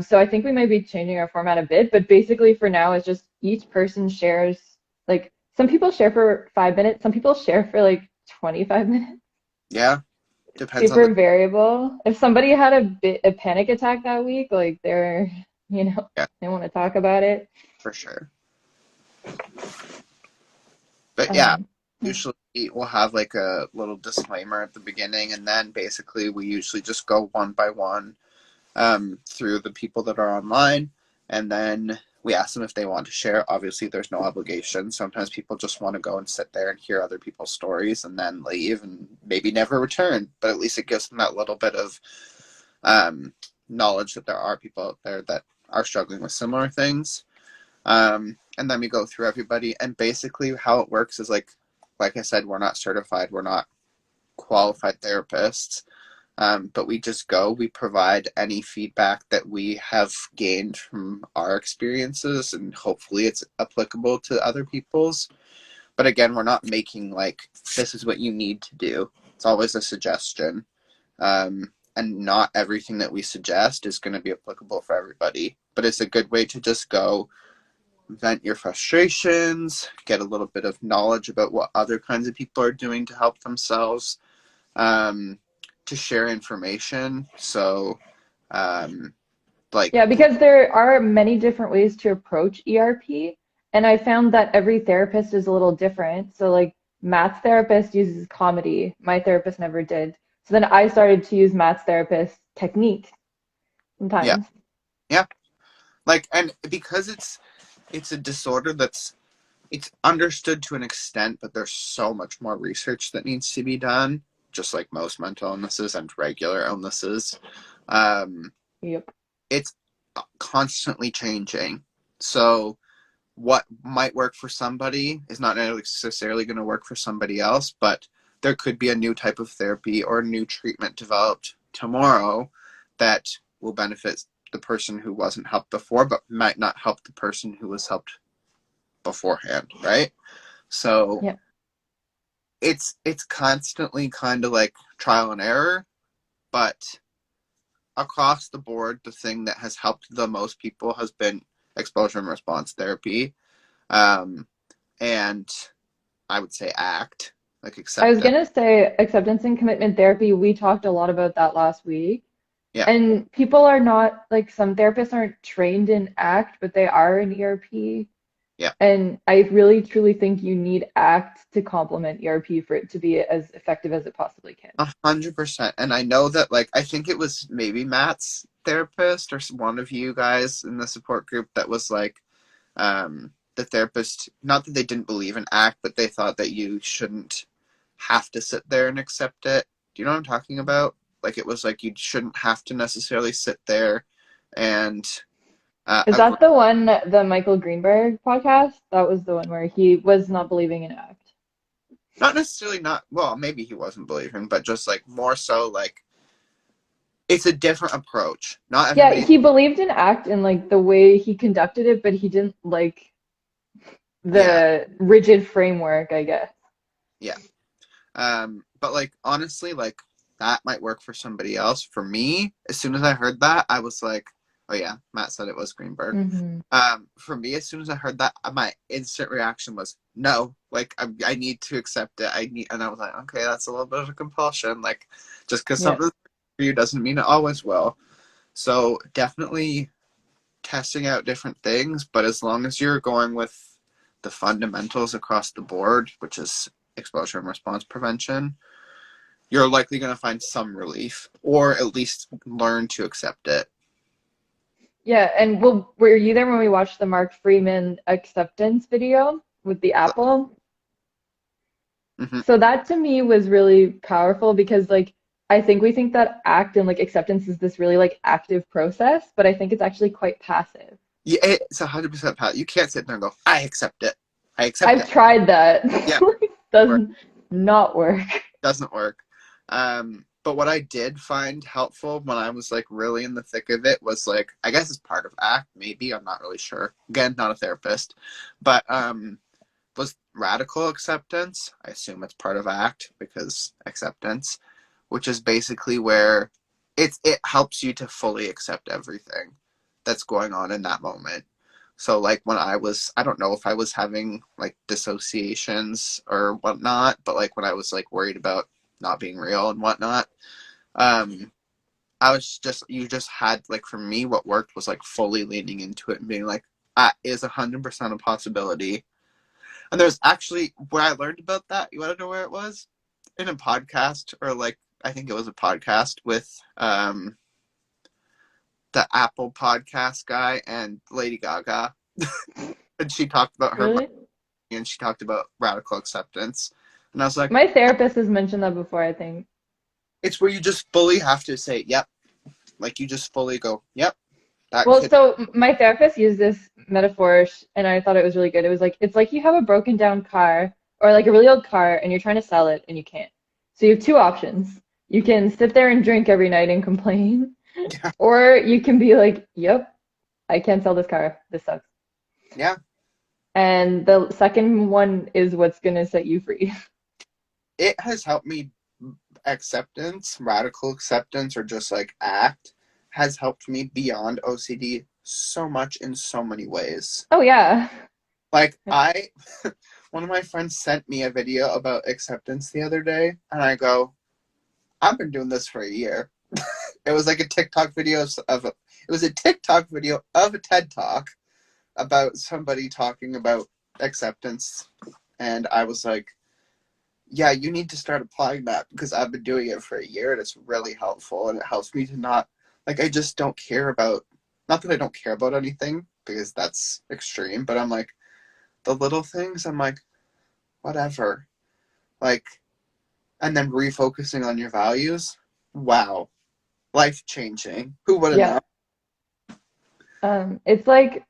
So I think we might be changing our format a bit, but basically for now it's just each person shares, like some people share for 5 minutes, some people share for like 25 minutes. Yeah. Depends on the. Super variable. If somebody had a panic attack that week, like they're, Yeah, they want to talk about it. for sure. But yeah, Um, usually we'll have like a little disclaimer at the beginning, and then basically we usually just go one by one through the people that are online, and then we ask them if they want to share. Obviously, there's no obligation. Sometimes people just want to go and sit there and hear other people's stories and then leave and maybe never return. But at least it gives them that little bit of um, knowledge that there are people out there that are struggling with similar things. And then we go through everybody, and basically how it works is like I said, we're not certified, we're not qualified therapists. But we just go, we provide any feedback that we have gained from our experiences, and hopefully it's applicable to other people's. But again, we're not making like, this is what you need to do. It's always a suggestion. And not everything that we suggest is going to be applicable for everybody. But it's a good way to just go vent your frustrations, get a little bit of knowledge about what other kinds of people are doing to help themselves, to share information. So, like, Yeah, because there are many different ways to approach ERP, and I found that every therapist is a little different. So, like, Matt's therapist uses comedy. My therapist never did. So then I started to use Matt's therapist technique yeah, sometimes. yeah, like, and because it's a disorder that's it's understood to an extent, but there's so much more research that needs to be done, just like most mental illnesses and regular illnesses. Um, Yep. it's constantly changing. So what might work for somebody is not necessarily going to work for somebody else, but there could be a new type of therapy or a new treatment developed tomorrow that will benefit the person who wasn't helped before, but might not help the person who was helped beforehand, right? So Yeah. it's constantly kind of like trial and error, but across the board, the thing that has helped the most people has been exposure and response therapy. And I would say ACT, like I was acceptance. gonna say acceptance and commitment therapy. We talked a lot about that last week. Yeah. And people are not like some therapists aren't trained in ACT, but they are in ERP. Yeah. And I really truly think you need ACT to complement ERP for it to be as effective as it possibly can. 100%. And I know that, like, I think it was maybe Matt's therapist or one of you guys in the support group that was like, the therapist, not that they didn't believe in ACT, but they thought that you shouldn't have to sit there and accept it. Do you know what I'm talking about? Like, it was like you shouldn't have to necessarily sit there and Is agree. that the one, the Michael Greenberg podcast? That was the one where he was not believing in ACT. Not necessarily not, well, maybe he wasn't believing, but just like more so like it's a different approach. Not Yeah, everybody, he believed in ACT and like the way he conducted it, but he didn't like yeah, the rigid framework, I guess. yeah. But like honestly, like that might work for somebody else. For me, as soon as I heard that, I was like, oh yeah, Matt said it was Greenberg. Hmm. For me, as soon as I heard that, my instant reaction was no. Like I need to accept it. And I was like, okay, that's a little bit of a compulsion. Like just because Yeah. something's for you doesn't mean it always will. So definitely testing out different things, but as long as you're going with the fundamentals across the board, which is exposure and response prevention, you're likely going to find some relief or at least learn to accept it. Yeah, and well, were you there when we watched the Mark Freeman acceptance video with the apple? Mm-hmm. So that to me was really powerful because like I think we think that ACT and like acceptance is this really like active process, but I think it's actually quite passive. Yeah, it's 100% pat. You can't sit there and go, I accept it. I accept I've it. tried that. Yeah, work. Doesn't not work. Doesn't work. But what I did find helpful when I was like really in the thick of it was like, I guess it's part of ACT, maybe, I'm not really sure. Again, not a therapist, but was radical acceptance. I assume it's part of ACT because acceptance, which is basically where it helps you to fully accept everything that's going on in that moment. So like when I don't know if I was having like dissociations or whatnot, but like when I was like worried about not being real and whatnot, um, I was just, you just had like, for me, what worked was like fully leaning into it and being like, that is 100% a possibility. And there's actually, where I learned about that, you want to know where it was? In a podcast, or like, I think it was a podcast with the Apple podcast guy and Lady Gaga. And she talked about her Really? and she talked about radical acceptance. And I was like, My therapist has mentioned that before, I think. it's where you just fully have to say, yep. Like you just fully go, yep, that Well, could, so my therapist used this metaphor, and I thought it was really good. It was like, it's like you have a broken down car or like a really old car and you're trying to sell it and you can't. So you have two options. You can sit there and drink every night and complain, Yeah. or you can be like, yep, I can't sell this car. This sucks. Yeah. And the second one is what's gonna set you free. It has helped me radical acceptance, or just like ACT has helped me beyond OCD so much in so many ways. Oh yeah. Like one of my friends sent me a video about acceptance the other day, and I go, I've been doing this for a year. It was like a TikTok video it was a TikTok video of a TED Talk about somebody talking about acceptance, and I was like, yeah, you need to start applying that, because I've been doing it for a year and it's really helpful, and it helps me to not, like, I just don't care about, not that I don't care about anything, because that's extreme, but I'm like, the little things, I'm like, whatever. Like, and then refocusing on your values. Wow. Life changing. Who would have known? Yeah. It's like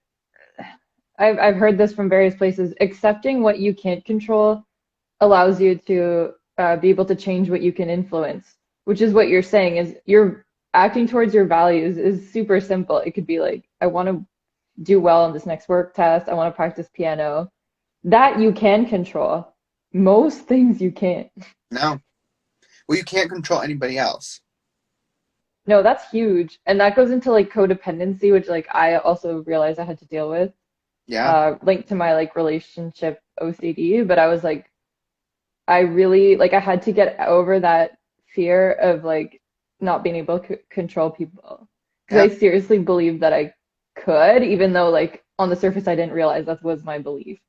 I've heard this from various places. Accepting what you can't control allows you to be able to change what you can influence, which is what you're saying is you're acting towards your values is super simple. It could be like, I want to do well on this next work test. I want to practice piano. That you can control. Most things you can't. No. Well, you can't control anybody else. No, that's huge. And that goes into like codependency, which like I also realized I had to deal with, Yeah. linked to my like relationship OCD. But I was like, I really like I had to get over that fear of like not being able to control people because Yeah. I seriously believed that I could, even though like on the surface I didn't realize that was my belief.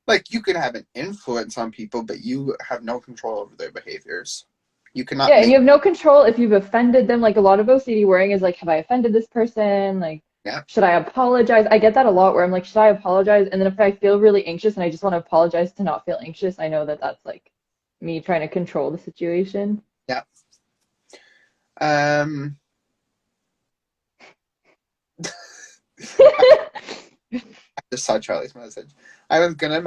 Like, you can have an influence on people, but you have no control over their behaviors. You cannot Yeah, and you make, have no control if you've offended them. Like a lot of OCD worrying is like, have I offended this person? Like, yeah. should I apologize? I get that a lot where I'm like, should I apologize? And then if I feel really anxious and I just want to apologize to not feel anxious, I know that that's like me trying to control the situation. Yeah. Um, I just saw Charlie's message. I was gonna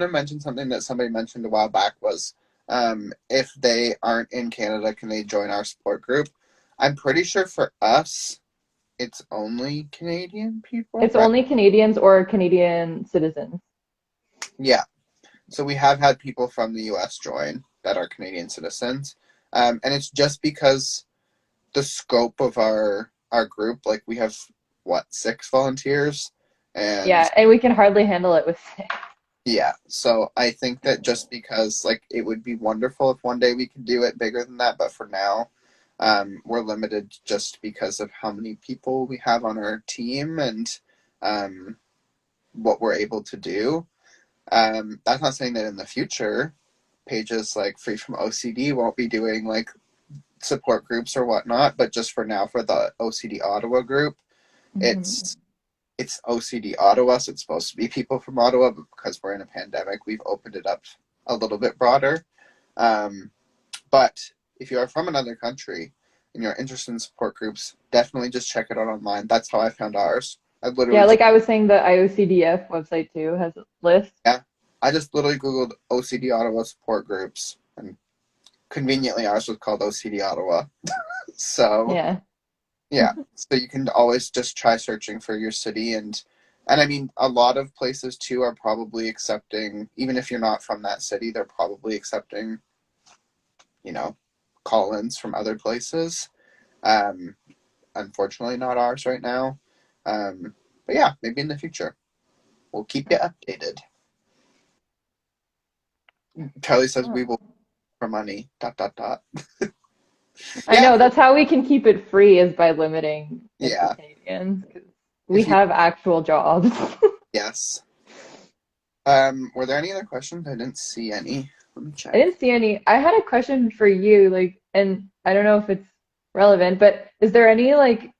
mention something that somebody mentioned a while back was, if they aren't in Canada, can they join our support group? I'm pretty sure for us, it's only Canadian people, It's right? only Canadians or Canadian citizens. Yeah. So we have had people from the US join that are Canadian citizens. And it's just because the scope of our group, like, we have what, 6 volunteers? And Yeah, and we can hardly handle it with six. yeah, so I think that just because, like, it would be wonderful if one day we could do it bigger than that, but for now, we're limited just because of how many people we have on our team, and um, what we're able to do. That's not saying that in the future, pages like Free from OCD won't be doing like support groups or whatnot, but just for now, for the OCD Ottawa group, Mhm. it's OCD Ottawa, so it's supposed to be people from Ottawa, but because we're in a pandemic, we've opened it up a little bit broader. Um, but if you are from another country and you're interested in support groups, definitely just check it out online. That's how I found ours. I Yeah, literally just, like I was saying, the IOCDF website too has a list. yeah, I just literally Googled OCD Ottawa support groups, and conveniently ours was called OCD Ottawa. So Yeah. yeah, so you can always just try searching for your city, and I mean, a lot of places too are probably accepting, even if you're not from that city, they're probably accepting, you know, call-ins from other places. Um, Unfortunately, not ours right now. But yeah, maybe in the future we'll keep you updated. Charlie says we will for money. Dot dot dot. I Yeah, know that's how we can keep it free is by limiting it to yeah. Canadians 'cause we If you have actual jobs. yes. Were there any other questions? I didn't see any. Let me I check. didn't see any. I had a question for you, like, and I don't know if it's relevant, but is there any like,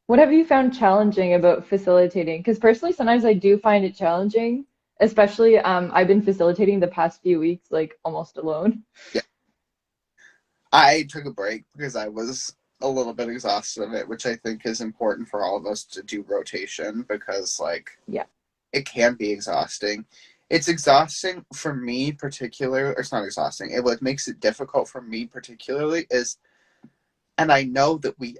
what have you found challenging about facilitating? Because personally, sometimes I do find it challenging, especially I've been facilitating the past few weeks, like almost alone. Yeah. I took a break because I was a little bit exhausted of it, which I think is important for all of us to do rotation, because like Yeah. it can be exhausting. It's exhausting for me particularly, or it's not exhausting. What makes it difficult for me particularly is, and I know that we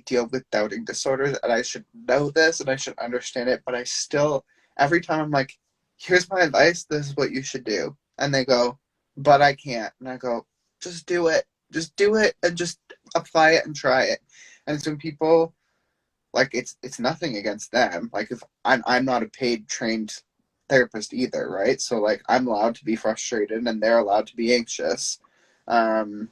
deal with doubting disorders, and I should know this and I should understand it, but I still, every time I'm like, here's my advice, this is what you should do, and they go, but I can't, and I go, just do it, and just apply it and try it. And some people, like, it's nothing against them. Like, if I'm not a paid trained therapist either, right? So like I'm allowed to be frustrated and they're allowed to be anxious. Um,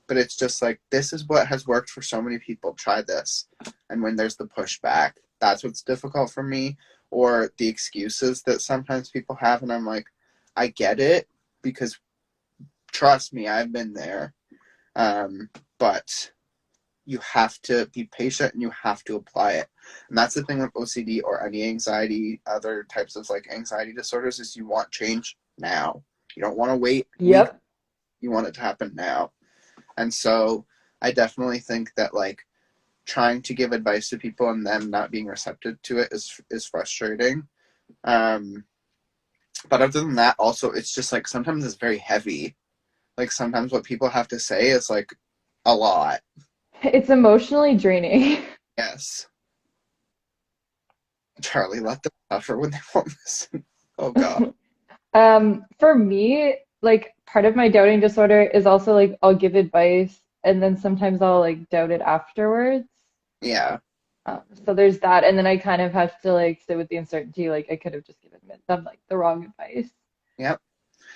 but it's just like, this is what has worked for so many people. Try this. And when there's the pushback, that's what's difficult for me, or the excuses that sometimes people have. And I'm like, I get it, because trust me, I've been there. But you have to be patient and you have to apply it. And that's the thing with OCD or any anxiety, other types of like anxiety disorders, is you want change now. You don't want to wait weeks. Yep. You want it to happen now. And so I definitely think that like trying to give advice to people and them not being receptive to it is frustrating. But other than that, also it's just like sometimes it's very heavy. Like sometimes what people have to say is like a lot. It's emotionally draining. Yes. Charlie, let them suffer when they won't listen. Oh God. For me, like part of my doubting disorder is also like I'll give advice and then sometimes I'll like doubt it afterwards. Yeah. So there's that, and then I kind of have to like sit with the uncertainty. Like I could have just given them like the wrong advice. Yep.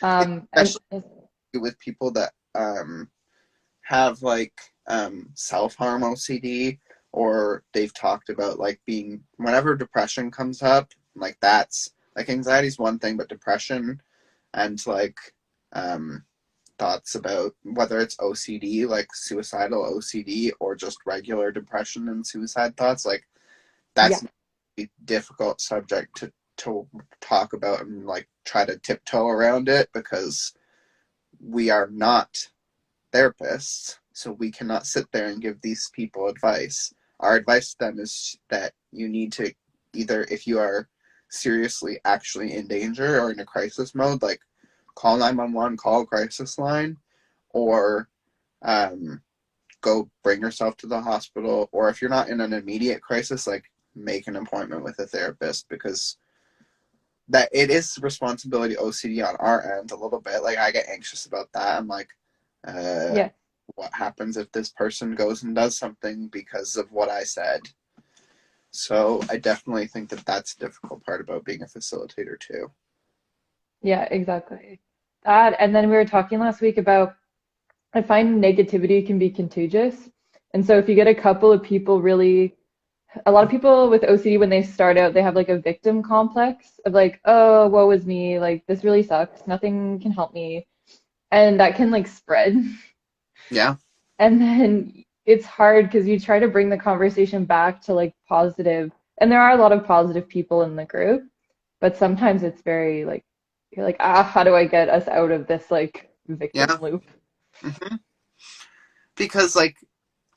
And Especially with people that have like self-harm OCD, or they've talked about like being, whenever depression comes up, like that's like anxiety is one thing, but depression and like thoughts about whether it's OCD, like suicidal OCD, or just regular depression and suicide thoughts, like yeah, that's a difficult subject to talk about and like try to tiptoe around it, because we are not therapists, so we cannot sit there and give these people advice. Our advice to them is that you need to either, if you are seriously actually in danger or in a crisis mode, like call 911, call a crisis line, or go bring yourself to the hospital, or if you're not in an immediate crisis, like make an appointment with a therapist, because that it is responsibility OCD on our end a little bit. Like I get anxious about that. I'm like, uh, yeah. what happens if this person goes and does something because of what I said? So I definitely think that that's a difficult part about being a facilitator too. Yeah, exactly. That, and then we were talking last week about I find negativity can be contagious. And so if you get a couple of people really, a lot of people with OCD when they start out, they have like a victim complex of like, oh, woe is me, like this really sucks, nothing can help me. And that can like spread. Yeah, And then it's hard because you try to bring the conversation back to like positive, and there are a lot of positive people in the group, but sometimes it's very like you're like, ah, how do I get us out of this like yeah. victim loop? hmm Because like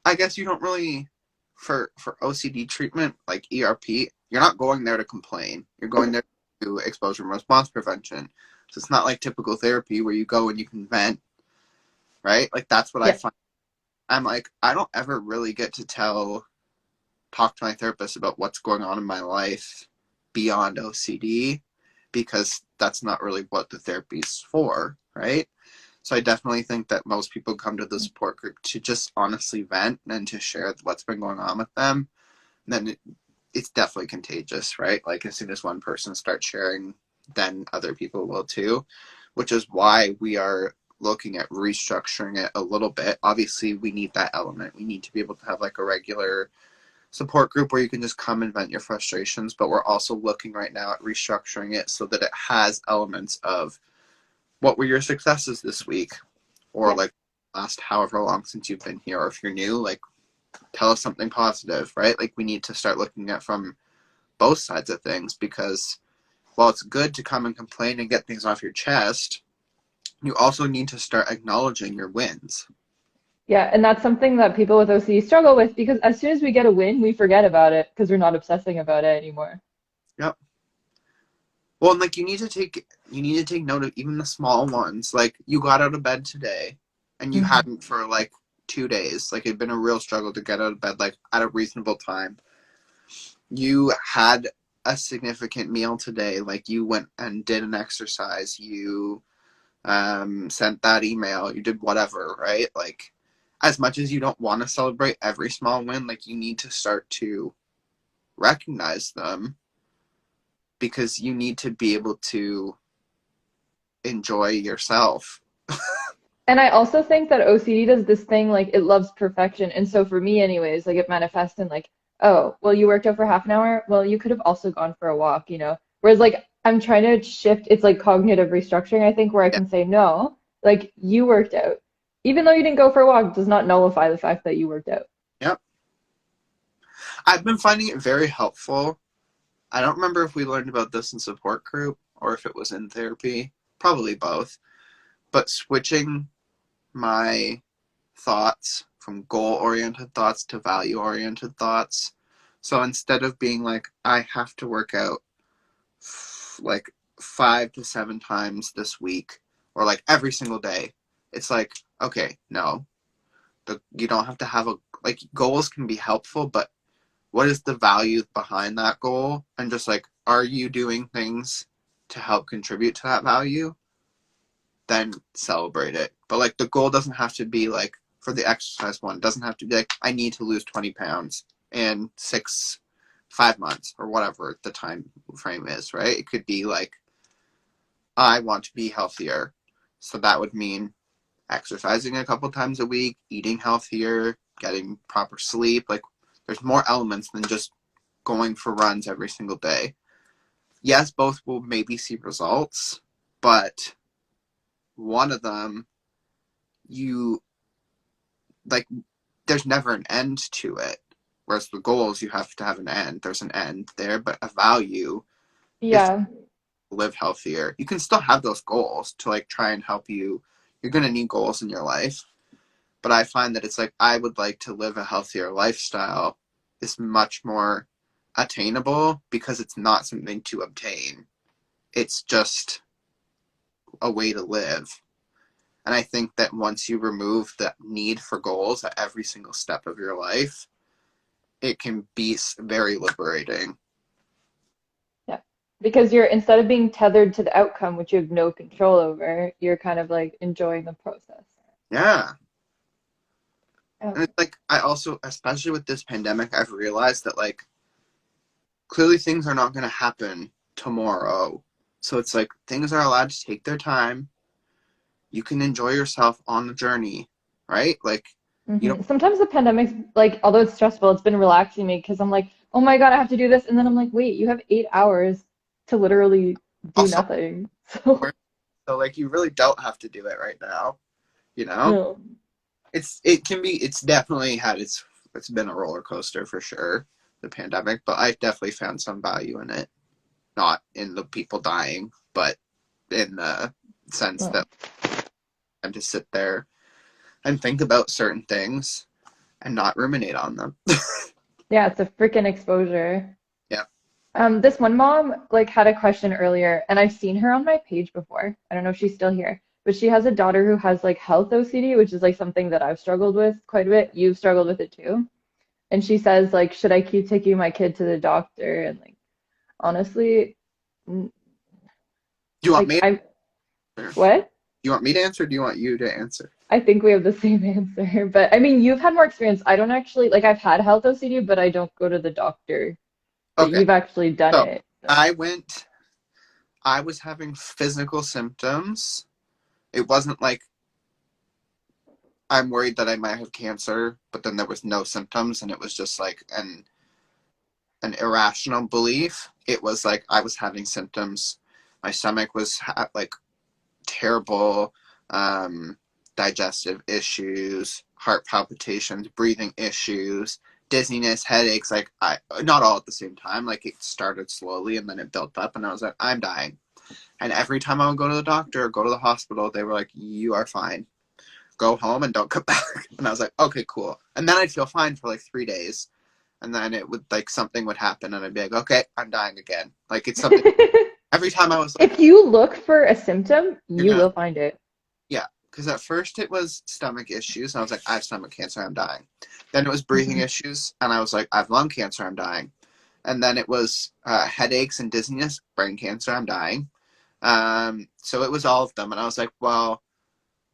I guess you don't really, for OCD treatment like ERP, you're not going there to complain. You're going there to do exposure and response prevention. So it's not like typical therapy where you go and you can vent, right? Like that's what I Yeah. find. I'm like, I don't ever really get to talk to my therapist about what's going on in my life beyond OCD, because that's not really what the therapy's for, right? So I definitely think that most people come to the support group to just honestly vent and to share what's been going on with them. And then it's definitely contagious, right? Like as soon as one person starts sharing, then other people will too, which is why we are looking at restructuring it a little bit. Obviously, we need that element. We need to be able to have like a regular support group where you can just come and vent your frustrations, but we're also looking right now at restructuring it so that it has elements of what were your successes this week, or Yeah. like last however long since you've been here, or if you're new, like tell us something positive, right? Like we need to start looking at from both sides of things, because while it's good to come and complain and get things off your chest, you also need to start acknowledging your wins. Yeah, and that's something that people with OCD struggle with because as soon as we get a win, we forget about it because we're not obsessing about it anymore. Yep. Well, and like you need to take note of even the small ones. Like you got out of bed today, and you Mhm. hadn't for like 2 days. Like it'd been a real struggle to get out of bed like at a reasonable time. You had a significant meal today. Like you went and did an exercise. You sent that email. You did whatever, right? Like as much as you don't want to celebrate every small win, like you need to start to recognize them because you need to be able to enjoy yourself. And I also think that OCD does this thing like it loves perfection. And so for me anyways, like it manifests in like, oh, well you worked out for half an hour. Well, you could have also gone for a walk, you know. Whereas like I'm trying to shift, it's like cognitive restructuring, I think, where I Yeah. can say no, like you worked out. Even though you didn't go for a walk does not nullify the fact that you worked out. Yep. I've been finding it very helpful. I don't remember if we learned about this in support group or if it was in therapy. Probably both. But switching my thoughts from goal oriented thoughts to value oriented thoughts. So instead of being like, I have to work out like 5 to 7 times this week or like every single day, it's like, okay, no. You don't have to have like goals can be helpful, but what is the value behind that goal? And just like, are you doing things to help contribute to that value? Then celebrate it. But like the goal doesn't have to be like for the exercise one, it doesn't have to be like I need to lose 20 pounds in 5 months or whatever the time frame is, right? It could be like I want to be healthier. So that would mean exercising a couple times a week, eating healthier, getting proper sleep. Like there's more elements than just going for runs every single day. Yes, both will maybe see results, but one of them you like there's never an end to it. Whereas the goals you have to have an end. There's an end there, but a value is to Yeah. live healthier. You can still have those goals to like try and help you. You're gonna need goals in your life. But I find that it's like I would like to live a healthier lifestyle is much more attainable because it's not something to obtain. It's just a way to live. And I think that once you remove the need for goals at every single step of your life, it can be very liberating. Yeah. Because you're instead of being tethered to the outcome, which you have no control over, you're kind of like enjoying the process. Yeah. Oh, And it's like, I also, especially with this pandemic, I've realized that, like, clearly things are not going to happen tomorrow. So it's like, things are allowed to take their time. You can enjoy yourself on the journey, right? Like, you don't, Sometimes the pandemic's like, although it's stressful, it's been relaxing me because I'm like, oh my God, I have to do this. And then I'm like, wait, you have 8 hours to literally do also, nothing. So, so, like, you really don't have to do it right now, you know? no. It's definitely it's been a roller coaster for sure, the pandemic, but I've definitely found some value in it. Not in the people dying, but in the sense No. that I'm to sit there and think about certain things and not ruminate on them. Yeah, it's a freaking exposure. Yeah. This one mom like had a question earlier, and I've seen her on my page before. I don't know if she's still here, but she has a daughter who has like health OCD, which is like something that I've struggled with quite a bit. You've struggled with it too. And she says like, should I keep taking my kid to the doctor? And like, honestly, n- Do you want like me I to answer? what? Do you want me to answer or do you want you to answer? I think we have the same answer. But I mean, you've had more experience. I don't actually like I've had health OCD, but I don't go to the doctor. But Okay. you've actually done So it. So. I went I was having physical symptoms. It wasn't like I'm worried that I might have cancer, but then there was no symptoms and it was just like an irrational belief. It was like I was having symptoms. My stomach was like terrible, um, digestive issues, heart palpitations, breathing issues, dizziness, headaches. Like I not all at the same time. Like it started slowly and then it built up, and I was like, I'm dying. And every time I would go to the doctor or go to the hospital, they were like, you are fine. Go home and don't come back. And I was like, okay, cool. And then I'd feel fine for like 3 days, and then it would like something would happen and I'd be like, okay, I'm dying again. Like it's something Every time I was like, If you look for a symptom, you're you gonna, will find it. yeah. Because at first it was stomach issues, and I was like, I have stomach cancer, I'm dying. Then it was breathing Mhm. issues, and I was like, I have lung cancer, I'm dying. And then it was headaches and dizziness, brain cancer, I'm dying. So it was all of them, and I was like, well,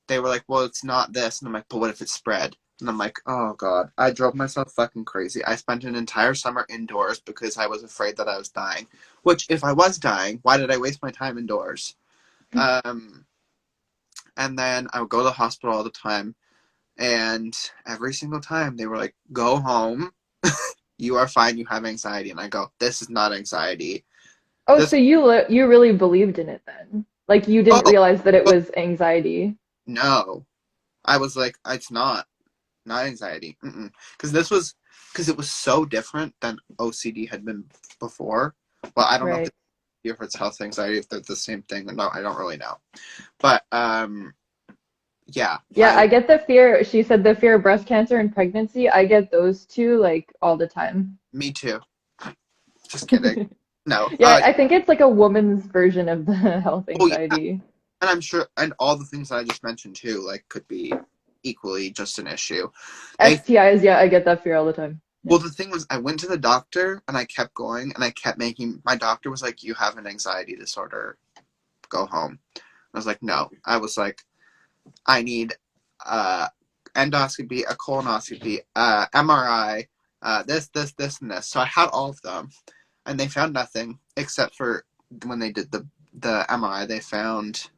they were like, well, it's not this, and I'm like, but what if it's spread? And I'm like, oh god, I drove myself fucking crazy. I spent an entire summer indoors because I was afraid that I was dying. Which, if I was dying, why did I waste my time indoors? Um, and then I would go to the hospital all the time, and every single time they were like, go home. You are fine. You have anxiety. And I go, this is not anxiety. Oh, This, so you really believed in it then? Like you didn't oh, realize that it oh, was anxiety. no. I was like, it's not anxiety. Because because it was so different than OCD had been before. Well, I don't know Right. if it's health anxiety, if they're the same thing. No, I don't really know. But, yeah, Yeah, I get the fear. She said the fear of breast cancer and pregnancy. I get those two like all the time. me too. Just kidding. No. Yeah, I think it's like a woman's version of the health Oh, yeah. anxiety. And I'm sure, and all the things that I just mentioned too, like, could be equally just an issue. They STIs, yeah, I get that fear all the time. Yeah. Well, the thing was, I went to the doctor and I kept going and I kept making. My doctor was like, "You have an anxiety disorder. Go home." I was like, "No." I was like, "I need uh, endoscopy, a colonoscopy, MRI, this, and this." So I had all of them, and they found nothing except for when they did the MRI. They found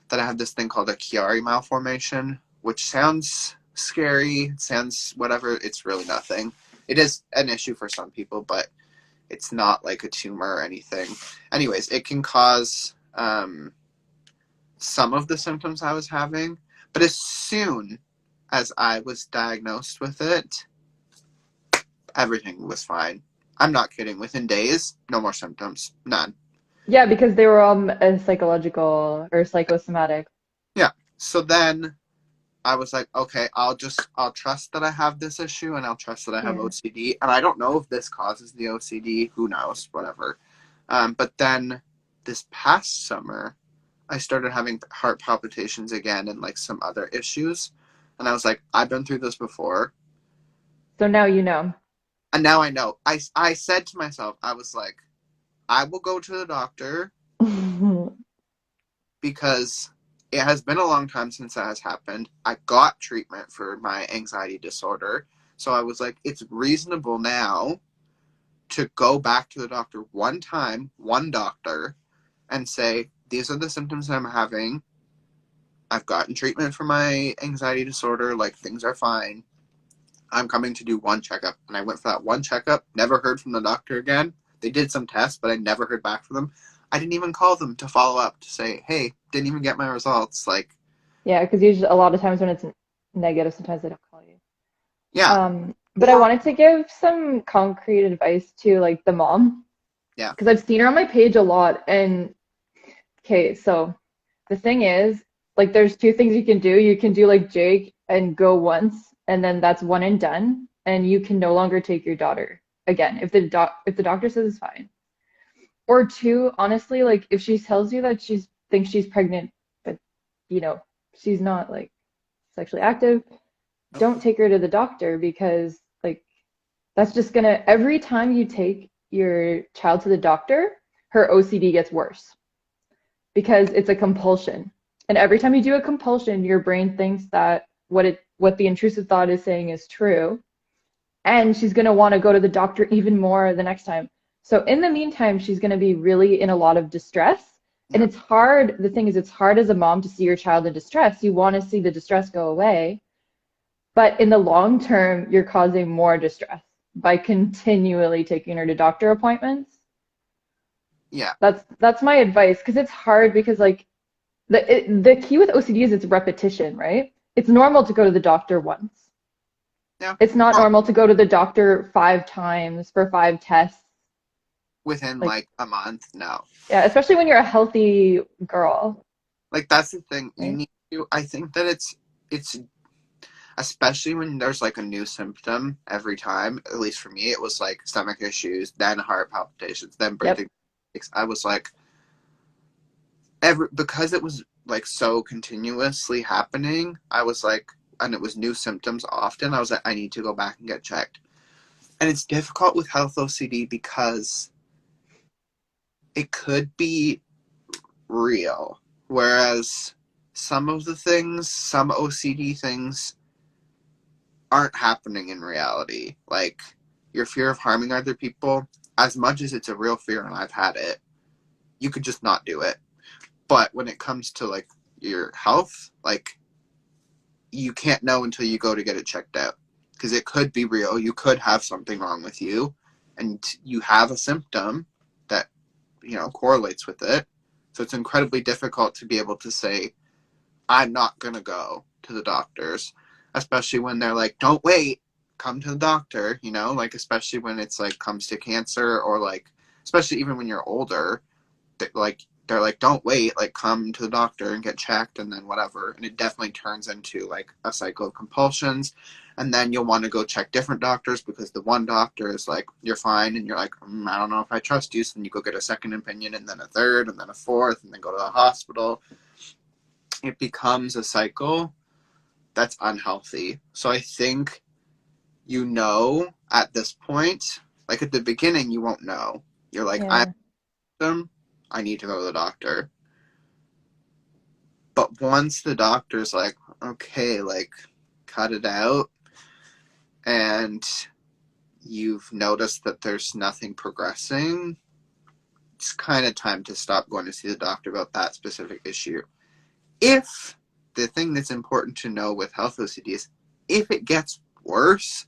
that I have this thing called a Chiari malformation, which sounds scary, sounds whatever. It's really nothing. It is an issue for some people, but it's not like a tumor or anything. Anyways, it can cause some of the symptoms I was having, but as soon as I was diagnosed with it, everything was fine. I'm not kidding. Within days, no more symptoms. None. Yeah, because they were all psychological or psychosomatic. Yeah. So then I was like, okay, I'll trust that I have this issue and I'll trust that I have Yeah. OCD. And I don't know if this causes the OCD. Who knows? Whatever. But then this past summer, I started having heart palpitations again and like some other issues. And I was like, I've been through this before. So now you know. And now I know. I said to myself, I was like, I will go to the doctor because it has been a long time since that has happened. I got treatment for my anxiety disorder. So I was like, it's reasonable now to go back to the doctor one time, one doctor, and say, these are the symptoms I'm having. I've gotten treatment for my anxiety disorder. Like, things are fine. I'm coming to do one checkup. And I went for that one checkup, never heard from the doctor again. They did some tests, but I never heard back from them. I didn't even call them to follow up to say, hey, didn't even get my results. Like, Yeah, because usually a lot of times when it's negative, sometimes they don't call you. yeah. But I Or, wanted to give some concrete advice to like the mom yeah. because I've seen her on my page a lot. And okay, so the thing is, like, there's two things you can do. You can do like Jake and go once, and then that's one and done, and you can no longer take your daughter again if the doctor says it's fine. Or two, honestly, like if she tells you that she thinks she's pregnant, but you know she's not like sexually active, Nope. don't take her to the doctor because like that's just gonna every time you take your child to the doctor, her OCD gets worse because it's a compulsion. And every time you do a compulsion, your brain thinks that what the intrusive thought is saying is true, and she's going to want to go to the doctor even more the next time. So in the meantime, she's going to be really in a lot of distress. And Yeah. it's hard. The thing is, it's hard as a mom to see your child in distress. You want to see the distress go away, but in the long term, you're causing more distress by continually taking her to doctor appointments. Yeah. That's my advice because it's hard because like the key with OCD is it's repetition, right? It's normal to go to the doctor once. Yeah. It's not Well, normal to go to the doctor 5 times for 5 tests. within Like, like a month, no. yeah, especially when you're a healthy girl, Like, that's the thing. You right? need to, I think that it's, especially when there's like a new symptom every time, at least for me, it was like stomach issues, then heart palpitations, then Yep. breathing. I was like, because it was like so continuously happening, I was like, and it was new symptoms often, I was like, I need to go back and get checked. And it's difficult with health OCD because it could be real. Whereas some of the things, some OCD things, aren't happening in reality. Like your fear of harming other people, as much as it's a real fear and I've had it, you could just not do it. But when it comes to like your health, like you can't know until you go to get it checked out. Because it could be real. You could have something wrong with you and you have a symptom that, correlates with it. So it's incredibly difficult to be able to say, I'm not going to go to the doctors, especially when they're like, don't wait, come to the doctor, like, especially when it's like comes to cancer or like, especially even when you're older, they're like, don't wait, like come to the doctor and get checked and then whatever. And it definitely turns into like a cycle of compulsions. And then you'll want to go check different doctors because the one doctor is like, you're fine. And you're like, I don't know if I trust you. So then you go get a second opinion and then a third and then a fourth and then go to the hospital. It becomes a cycle that's unhealthy. So I think, at this point, like at the beginning, you won't know. You're like, Yeah. I need to go to the doctor. But once the doctor's like, okay, like, cut it out, and you've noticed that there's nothing progressing, it's kind of time to stop going to see the doctor about that specific issue. If the thing that's important to know with health OCD is if it gets worse,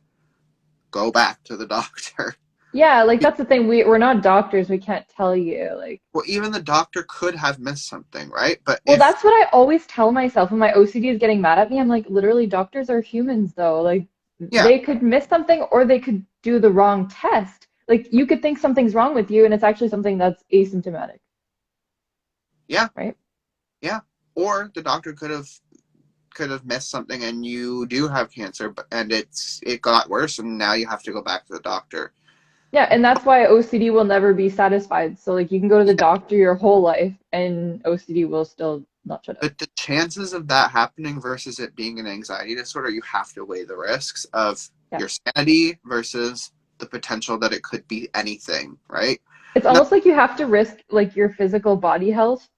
go back to the doctor. Yeah, like that's the thing. We're not doctors. We can't tell you. Like, Well, even the doctor could have missed something, right? But well, if, that's what I always tell myself when my OCD is getting mad at me. I'm like, literally, doctors are humans, though. Like, yeah, they could miss something or they could do the wrong test. Like, you could think something's wrong with you and it's actually something that's asymptomatic, yeah, right? yeah. Or the doctor could have missed something and you do have cancer, and it got worse and now you have to go back to the doctor. Yeah, and that's why OCD will never be satisfied. So, like, you can go to the Yeah, doctor your whole life and OCD will still not shut up. but the chances of that happening versus it being an anxiety disorder, you have to weigh the risks of Yeah. your sanity versus the potential that it could be anything, right? It's No, almost like you have to risk, like, your physical body health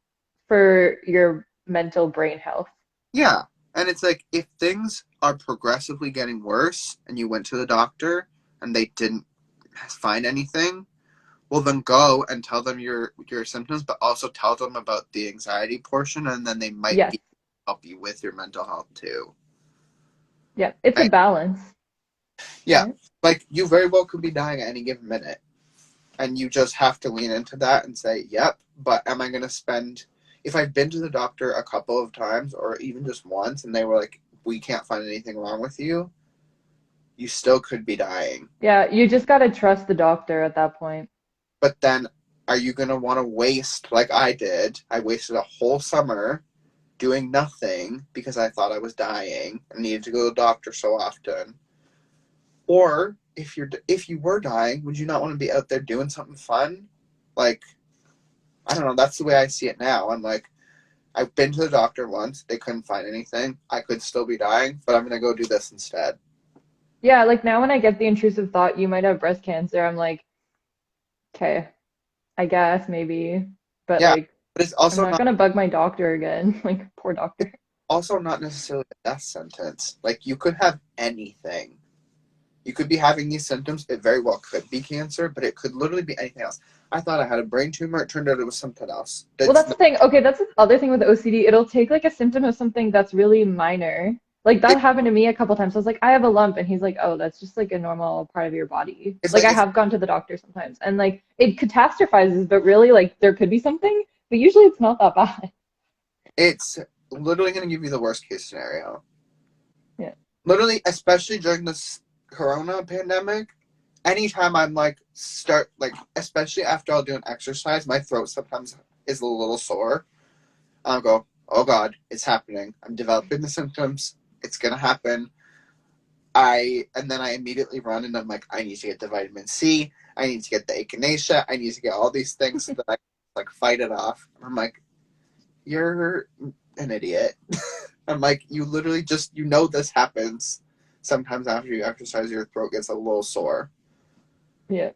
for your mental brain health. yeah. And it's like if things are progressively getting worse and you went to the doctor and they didn't find anything, well then go and tell them your symptoms, but also tell them about the anxiety portion, and then they might Yes. be help you with your mental health too. Yeah. It's a Right? balance, Yeah. right? Like you very well could be dying at any given minute. And you just have to lean into that and say, yep, but am I going to spend, if I've been to the doctor a couple of times or even just once and they were like, we can't find anything wrong with you, you still could be dying. Yeah, you just gotta trust the doctor at that point. But then are you going to want to waste, like I did? I wasted a whole summer doing nothing because I thought I was dying and needed to go to the doctor so often. Or if you were dying, would you not want to be out there doing something fun? Like, I don't know, that's the way I see it now. I'm like, I've been to the doctor once. They couldn't find anything. I could still be dying, but I'm going to go do this instead. Yeah, like now when I get the intrusive thought you might have breast cancer, I'm like, okay, I guess maybe, but Yeah, like but it's I'm also not not gonna bug my doctor again. Like poor doctor. necessarily a death sentence. Like you could have anything. You could be having these symptoms. It very well could be cancer, but it could literally be anything else. I thought I had a brain tumor. It turned out it was something else. Well, That's that's the not, thing. Okay, that's the other thing with OCD. It'll take like a symptom of something that's really minor. Like it, that happened to me a couple times. I was like, I have a lump, and he's like, oh, that's just like a normal part of your body. it's Like like I if have gone to the doctor sometimes, and like it catastrophizes, but really like there could be something, but usually it's not that bad. it's literally going to give you the worst case scenario. Yeah. Literally, especially during this corona pandemic, anytime I'm like especially after I'll do an exercise, my throat sometimes is a little sore. I'll go, oh God, it's happening. I'm developing the symptoms. It's gonna happen. And then I immediately run and I'm like, I need to get the vitamin C. I need to get the echinacea. I need to get all these things so that I like fight it off. And I'm like, you're an idiot. I'm like, you literally just, this happens sometimes after you exercise, your throat gets a little sore. Yeah.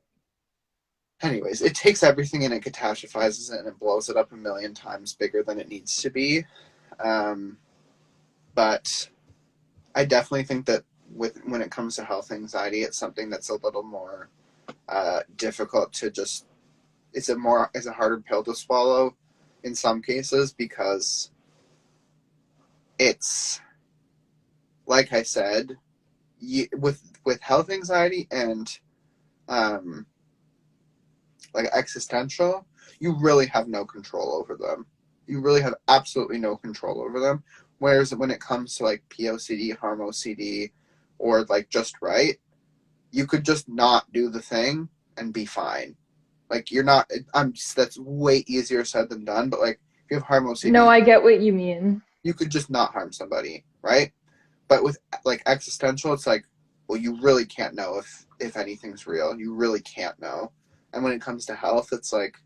Anyways, it takes everything and it catastrophizes it and it blows it up a million times bigger than it needs to be. But I definitely think that when it comes to health anxiety, it's something that's a little more difficult to just. It's a harder pill to swallow in some cases because it's, like I said, with health anxiety and like existential, you really have no control over them. You really have absolutely no control over them. Whereas when it comes to like POCD, harm OCD, or like just right, you could just not do the thing and be fine. Like you're not. That's way easier said than done. But like if you have harm OCD, No, I get what you mean. you could just not harm somebody, right? But with like existential, it's like, well, you really can't know if anything's real. You really can't know. And when it comes to health, it's like,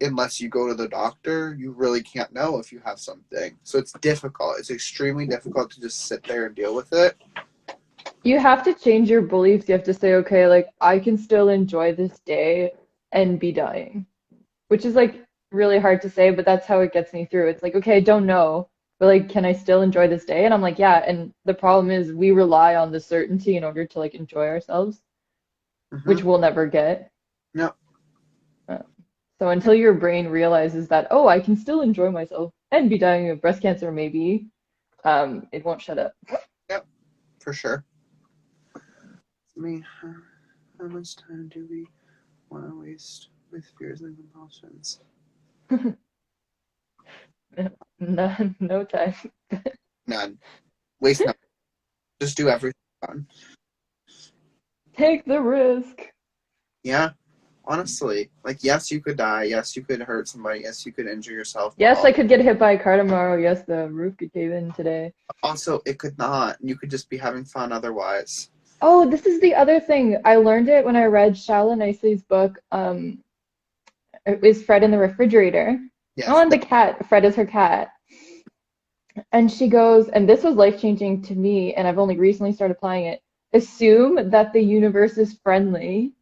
unless you go to the doctor, you really can't know if you have something. So it's difficult. It's extremely difficult to just sit there and deal with it. You have to change your beliefs. You have to say, okay, like I can still enjoy this day and be dying, which is like really hard to say, but that's how it gets me through. It's like, okay, I don't know, but like, can I still enjoy this day? And I'm like, yeah. And the problem is we rely on the certainty in order to like enjoy ourselves, which we'll never get. No. So until your brain realizes that, oh, I can still enjoy myself and be dying of breast cancer, maybe, it won't shut up. Yep, for sure. I mean, how much time do we want to waste with fears and compulsions? No time. None. Waste none. Just do everything fun. Take the risk. Yeah, honestly. Like, yes, you could die. Yes, you could hurt somebody. Yes, you could injure yourself. Yes, I could get hit by a car tomorrow. Yes, the roof could cave in today. Also, it could not. You could just be having fun otherwise. Oh, this is the other thing. I learned it when I read Shala Nicely's book, it was Fred in the Refrigerator. Yes. Oh, and the cat. Fred is her cat. And she goes, and this was life-changing to me, and I've only recently started applying it. Assume that the universe is friendly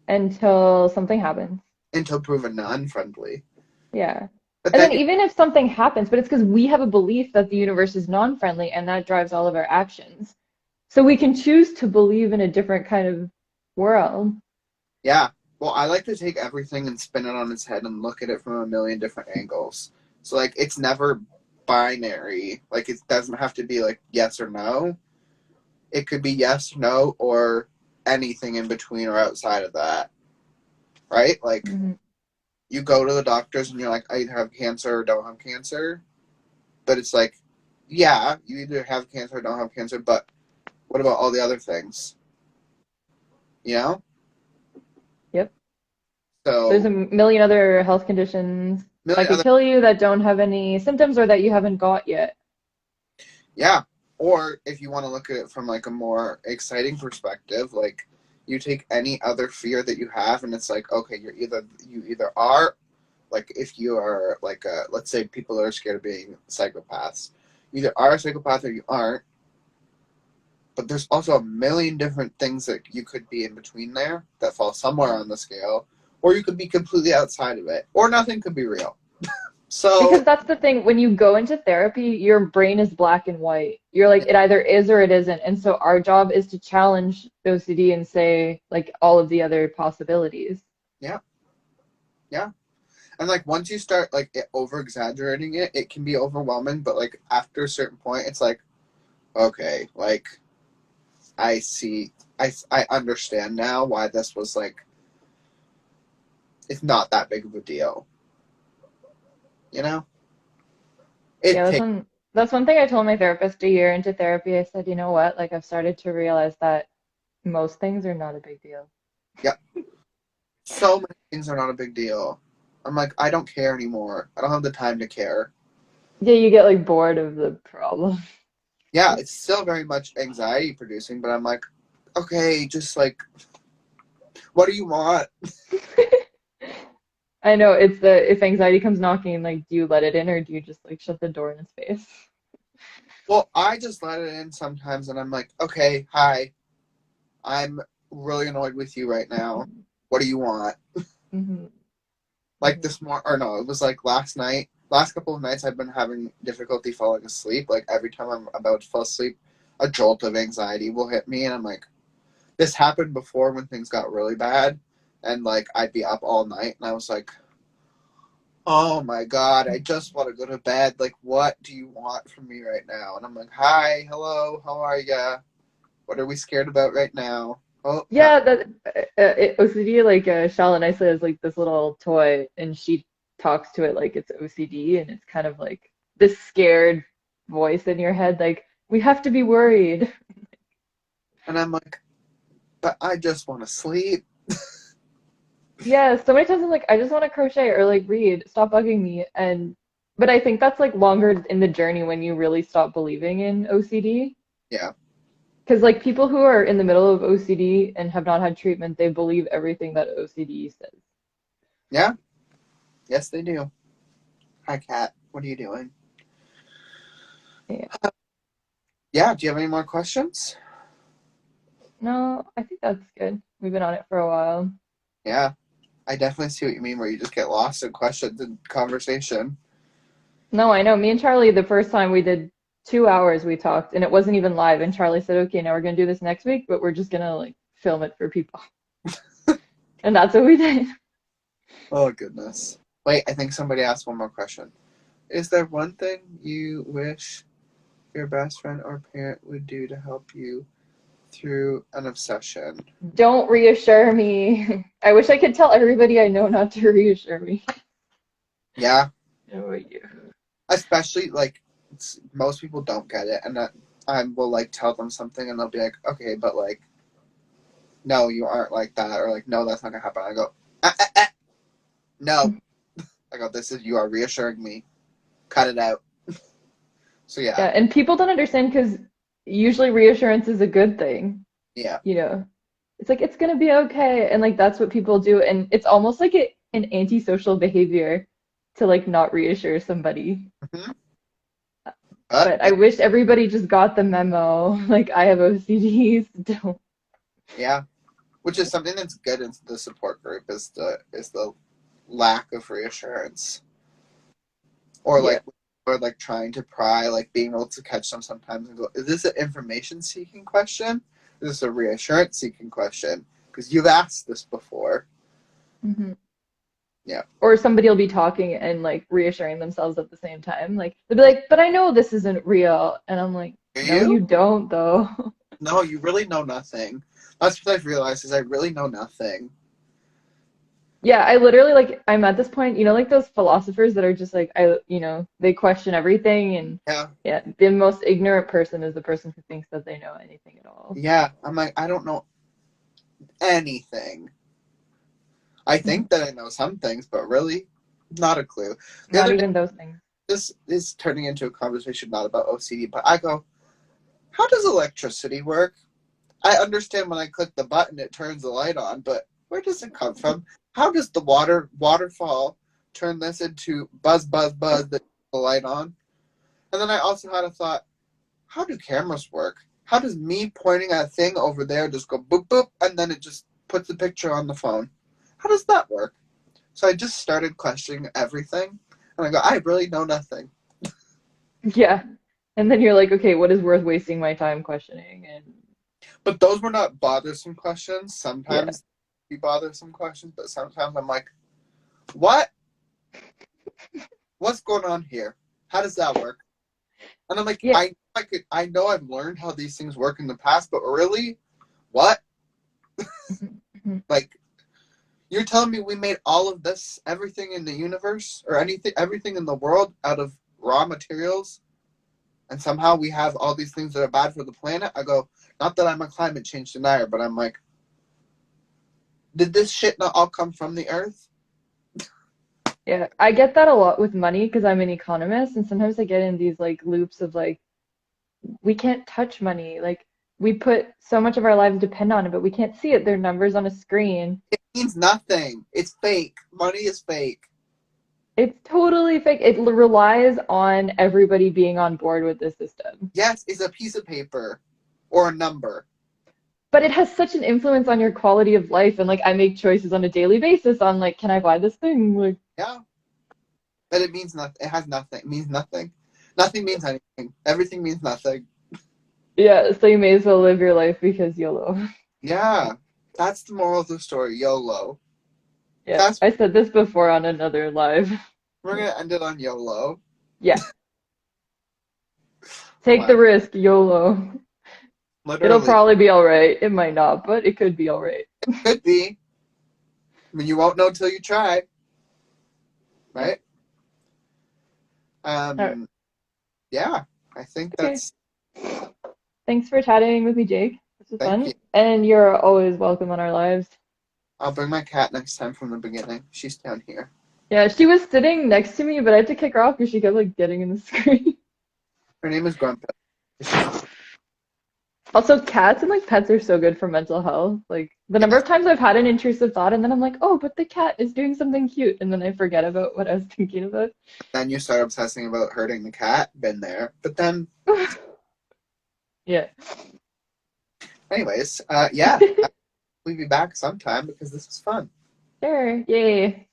until something happens. Until proven non-friendly. Yeah. But And then then even if something happens, but it's because we have a belief that the universe is non-friendly, and that drives all of our actions. So we can choose to believe in a different kind of world. yeah. Well, I like to take everything and spin it on its head and look at it from a million different angles. So, like, it's never binary. Like, it doesn't have to be, like, yes or no. It could be yes, no, or anything in between or outside of that. Right? Like, you go to the doctors and you're like, I either have cancer or don't have cancer. But it's like, yeah, you either have cancer or don't have cancer, but what about all the other things? You know? Yep. So There's a million other health conditions that could kill you that don't have any symptoms or that you haven't got yet. Yeah. Or if you want to look at it from like a more exciting perspective, like you take any other fear that you have and it's like, okay, you either are like if you are like let's say people that are scared of being psychopaths. You either are a psychopath or you aren't. But there's also a million different things that you could be in between there that fall somewhere on the scale. Or you could be completely outside of it. Or nothing could be real. So Because that's the thing, when you go into therapy, your brain is black and white. You're like, it either is or it isn't. And so our job is to challenge OCD and say, like, all of the other possibilities. Yeah. Yeah. And like once you start like over exaggerating it, it can be overwhelming. But like after a certain point, it's like, okay, like I see, I understand now why this was like, it's not that big of a deal. You know? That's one thing I told my therapist a year into therapy. I said, you know what? Like, I've started to realize that most things are not a big deal. Yeah. So many things are not a big deal. I'm like, I don't care anymore. I don't have the time to care. Yeah, you get like bored of the problem. Yeah, it's still very much anxiety producing, but I'm like, okay, just like, what do you want? I know it's the if anxiety comes knocking, like, do you let it in or do you just like shut the door in its face? Well, I just let it in sometimes, and I'm like, okay, hi, I'm really annoyed with you right now. What do you want? Hmm. Like this morning, or no, it was like last night. Last couple of nights, I've been having difficulty falling asleep. Like every time I'm about to fall asleep, a jolt of anxiety will hit me, and I'm like, this happened before when things got really bad, and like I'd be up all night, and I was like, oh my god, I just want to go to bed. Like, what do you want from me right now? And I'm like, hi, hello, how are ya? What are we scared about right now? Oh, Yeah, that OCD, like Shalla nicely has like this little toy, and she talks to it like it's OCD, and it's kind of like this scared voice in your head, like we have to be worried. and I'm like, but I just want to sleep. Yeah, so many times I'm like, I just want to crochet or like read, stop bugging me, and but I think that's like longer in the journey when you really stop believing in OCD. Yeah, Because like people who are in the middle of OCD and have not had treatment, they believe everything that OCD says. yeah, yes, they do. Hi, Kat. What are you doing? Yeah. Yeah, do you have any more questions? No, I think that's good. We've been on it for a while. Yeah, I definitely see what you mean where you just get lost in questions and conversation. No, I know. Me and Charlie, the first time we did 2 hours we talked, and it wasn't even live. And Charlie said, "Okay, now we're gonna do this next week, but we're just gonna like film it for people." And that's what we did. Oh, goodness. Wait, I think somebody asked one more question. Is there one thing you wish your best friend or parent would do to help you through an obsession? Don't reassure me. I wish I could tell everybody I know not to reassure me. Yeah, How about you? especially like most people don't get it, and I will like tell them something, and they'll be like, "Okay, but like, no, you aren't like that," or like, "No, that's not gonna happen." I go, "No." I go, "This is you are reassuring me. Cut it out." So Yeah, yeah, and people don't understand because usually reassurance is a good thing, yeah, you know. It's like it's gonna be okay, and like that's what people do, and it's almost like an antisocial behavior to like not reassure somebody. hmm but But I wish everybody just got the memo. Like I have OCDs. Don't. yeah, which is something that's good in the support group is the lack of reassurance, or Yeah. like trying to pry, like being able to catch them sometimes and go, is this an information seeking question? Is this a reassurance seeking question? Because you've asked this before. Hmm. Yeah. Or somebody will be talking and like reassuring themselves at the same time. Like they'll be like, "But I know this isn't real," and I'm like, Do "No, you you? don't, though." No, you really know nothing. That's what I've realized is I really know nothing. Yeah, I literally like I'm at this point, like those philosophers that are just like they question everything and Yeah. yeah, the most ignorant person is the person who thinks that they know anything at all. Yeah. I'm like, I don't know anything. I Mhm. think that I know some things, but really, not a clue. The Not other day, even those things. this is turning into a conversation not about OCD, but I go, how does electricity work? I understand when I click the button it turns the light on, but where does it come from? How does the waterfall turn this into buzz buzz buzz that the light on? And then I also had a thought, how do cameras work? How does me pointing at a thing over there just go boop boop and then it just puts the picture on the phone? How does that work? So I just started questioning everything and I go, I really know nothing. Yeah. And then you're like, okay, what is worth wasting my time questioning? And But those were not bothersome questions. yeah. Sometimes be bothersome questions, but sometimes I'm like, what? What's going on here? How does that work? And I'm like, Yeah. I know I've learned how these things work in the past, but really, what? Mhm. Mhm. Like, you're telling me we made all of this, everything in the universe, or anything, everything in the world out of raw materials, and somehow we have all these things that are bad for the planet? I go, not that I'm a climate change denier, but I'm like, did this shit not all come from the earth? Yeah. I get that a lot with money because I'm an economist, and sometimes I get in these like loops of like we can't touch money. Like we put so much of our lives depend on it, but we can't see it. They're numbers on a screen. means nothing. It's fake. Money is fake. It's totally fake. It relies on everybody being on board with the system. Yes, it's a piece of paper or a number. But it has such an influence on your quality of life. And like I make choices on a daily basis on like, can I buy this thing? Like, Yeah. But it means nothing. It has nothing. It means nothing. Nothing means anything. Everything means nothing. yeah, so you may as well live your life because YOLO. Yeah. That's the moral of the story. YOLO. Yeah, That's I said this before on another live. we're gonna end it on YOLO. Yeah, take the Wow. risk, YOLO. It'll Literally. probably be all right. It might not, but it could be all right. Could be. I mean, you won't know till you try. Right? All right. Yeah. I think Okay. that's Thanks for chatting with me, Jake. This was thank you. fun. And you're always welcome on our lives. I'll bring my cat next time from the beginning. She's down here. Yeah, she was sitting next to me, but I had to kick her off because she kept like getting in the screen. Her name is Grandpa. She's, Also, cats and like pets are so good for mental health. Like the number yes. of times I've had an intrusive thought and then I'm like, oh, but the cat is doing something cute, and then I forget about what I was thinking about. Then you start obsessing about hurting the cat. Been there. But then, Yeah. anyways, yeah. We'll be back sometime because this was fun. Sure. Yay.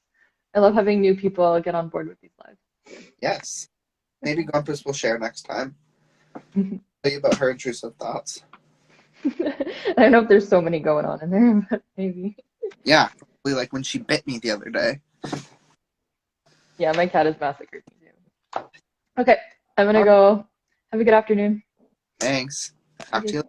I love having new people get on board with these lives. Yes. Maybe Grumpus will share next time. Tell you about her intrusive thoughts. I don't know if there's so many going on in there, but maybe. Yeah. Probably like when she bit me the other day. Yeah, my cat has massacred me too. Okay, I'm gonna go. Have a good afternoon. Thanks. Talk to you later.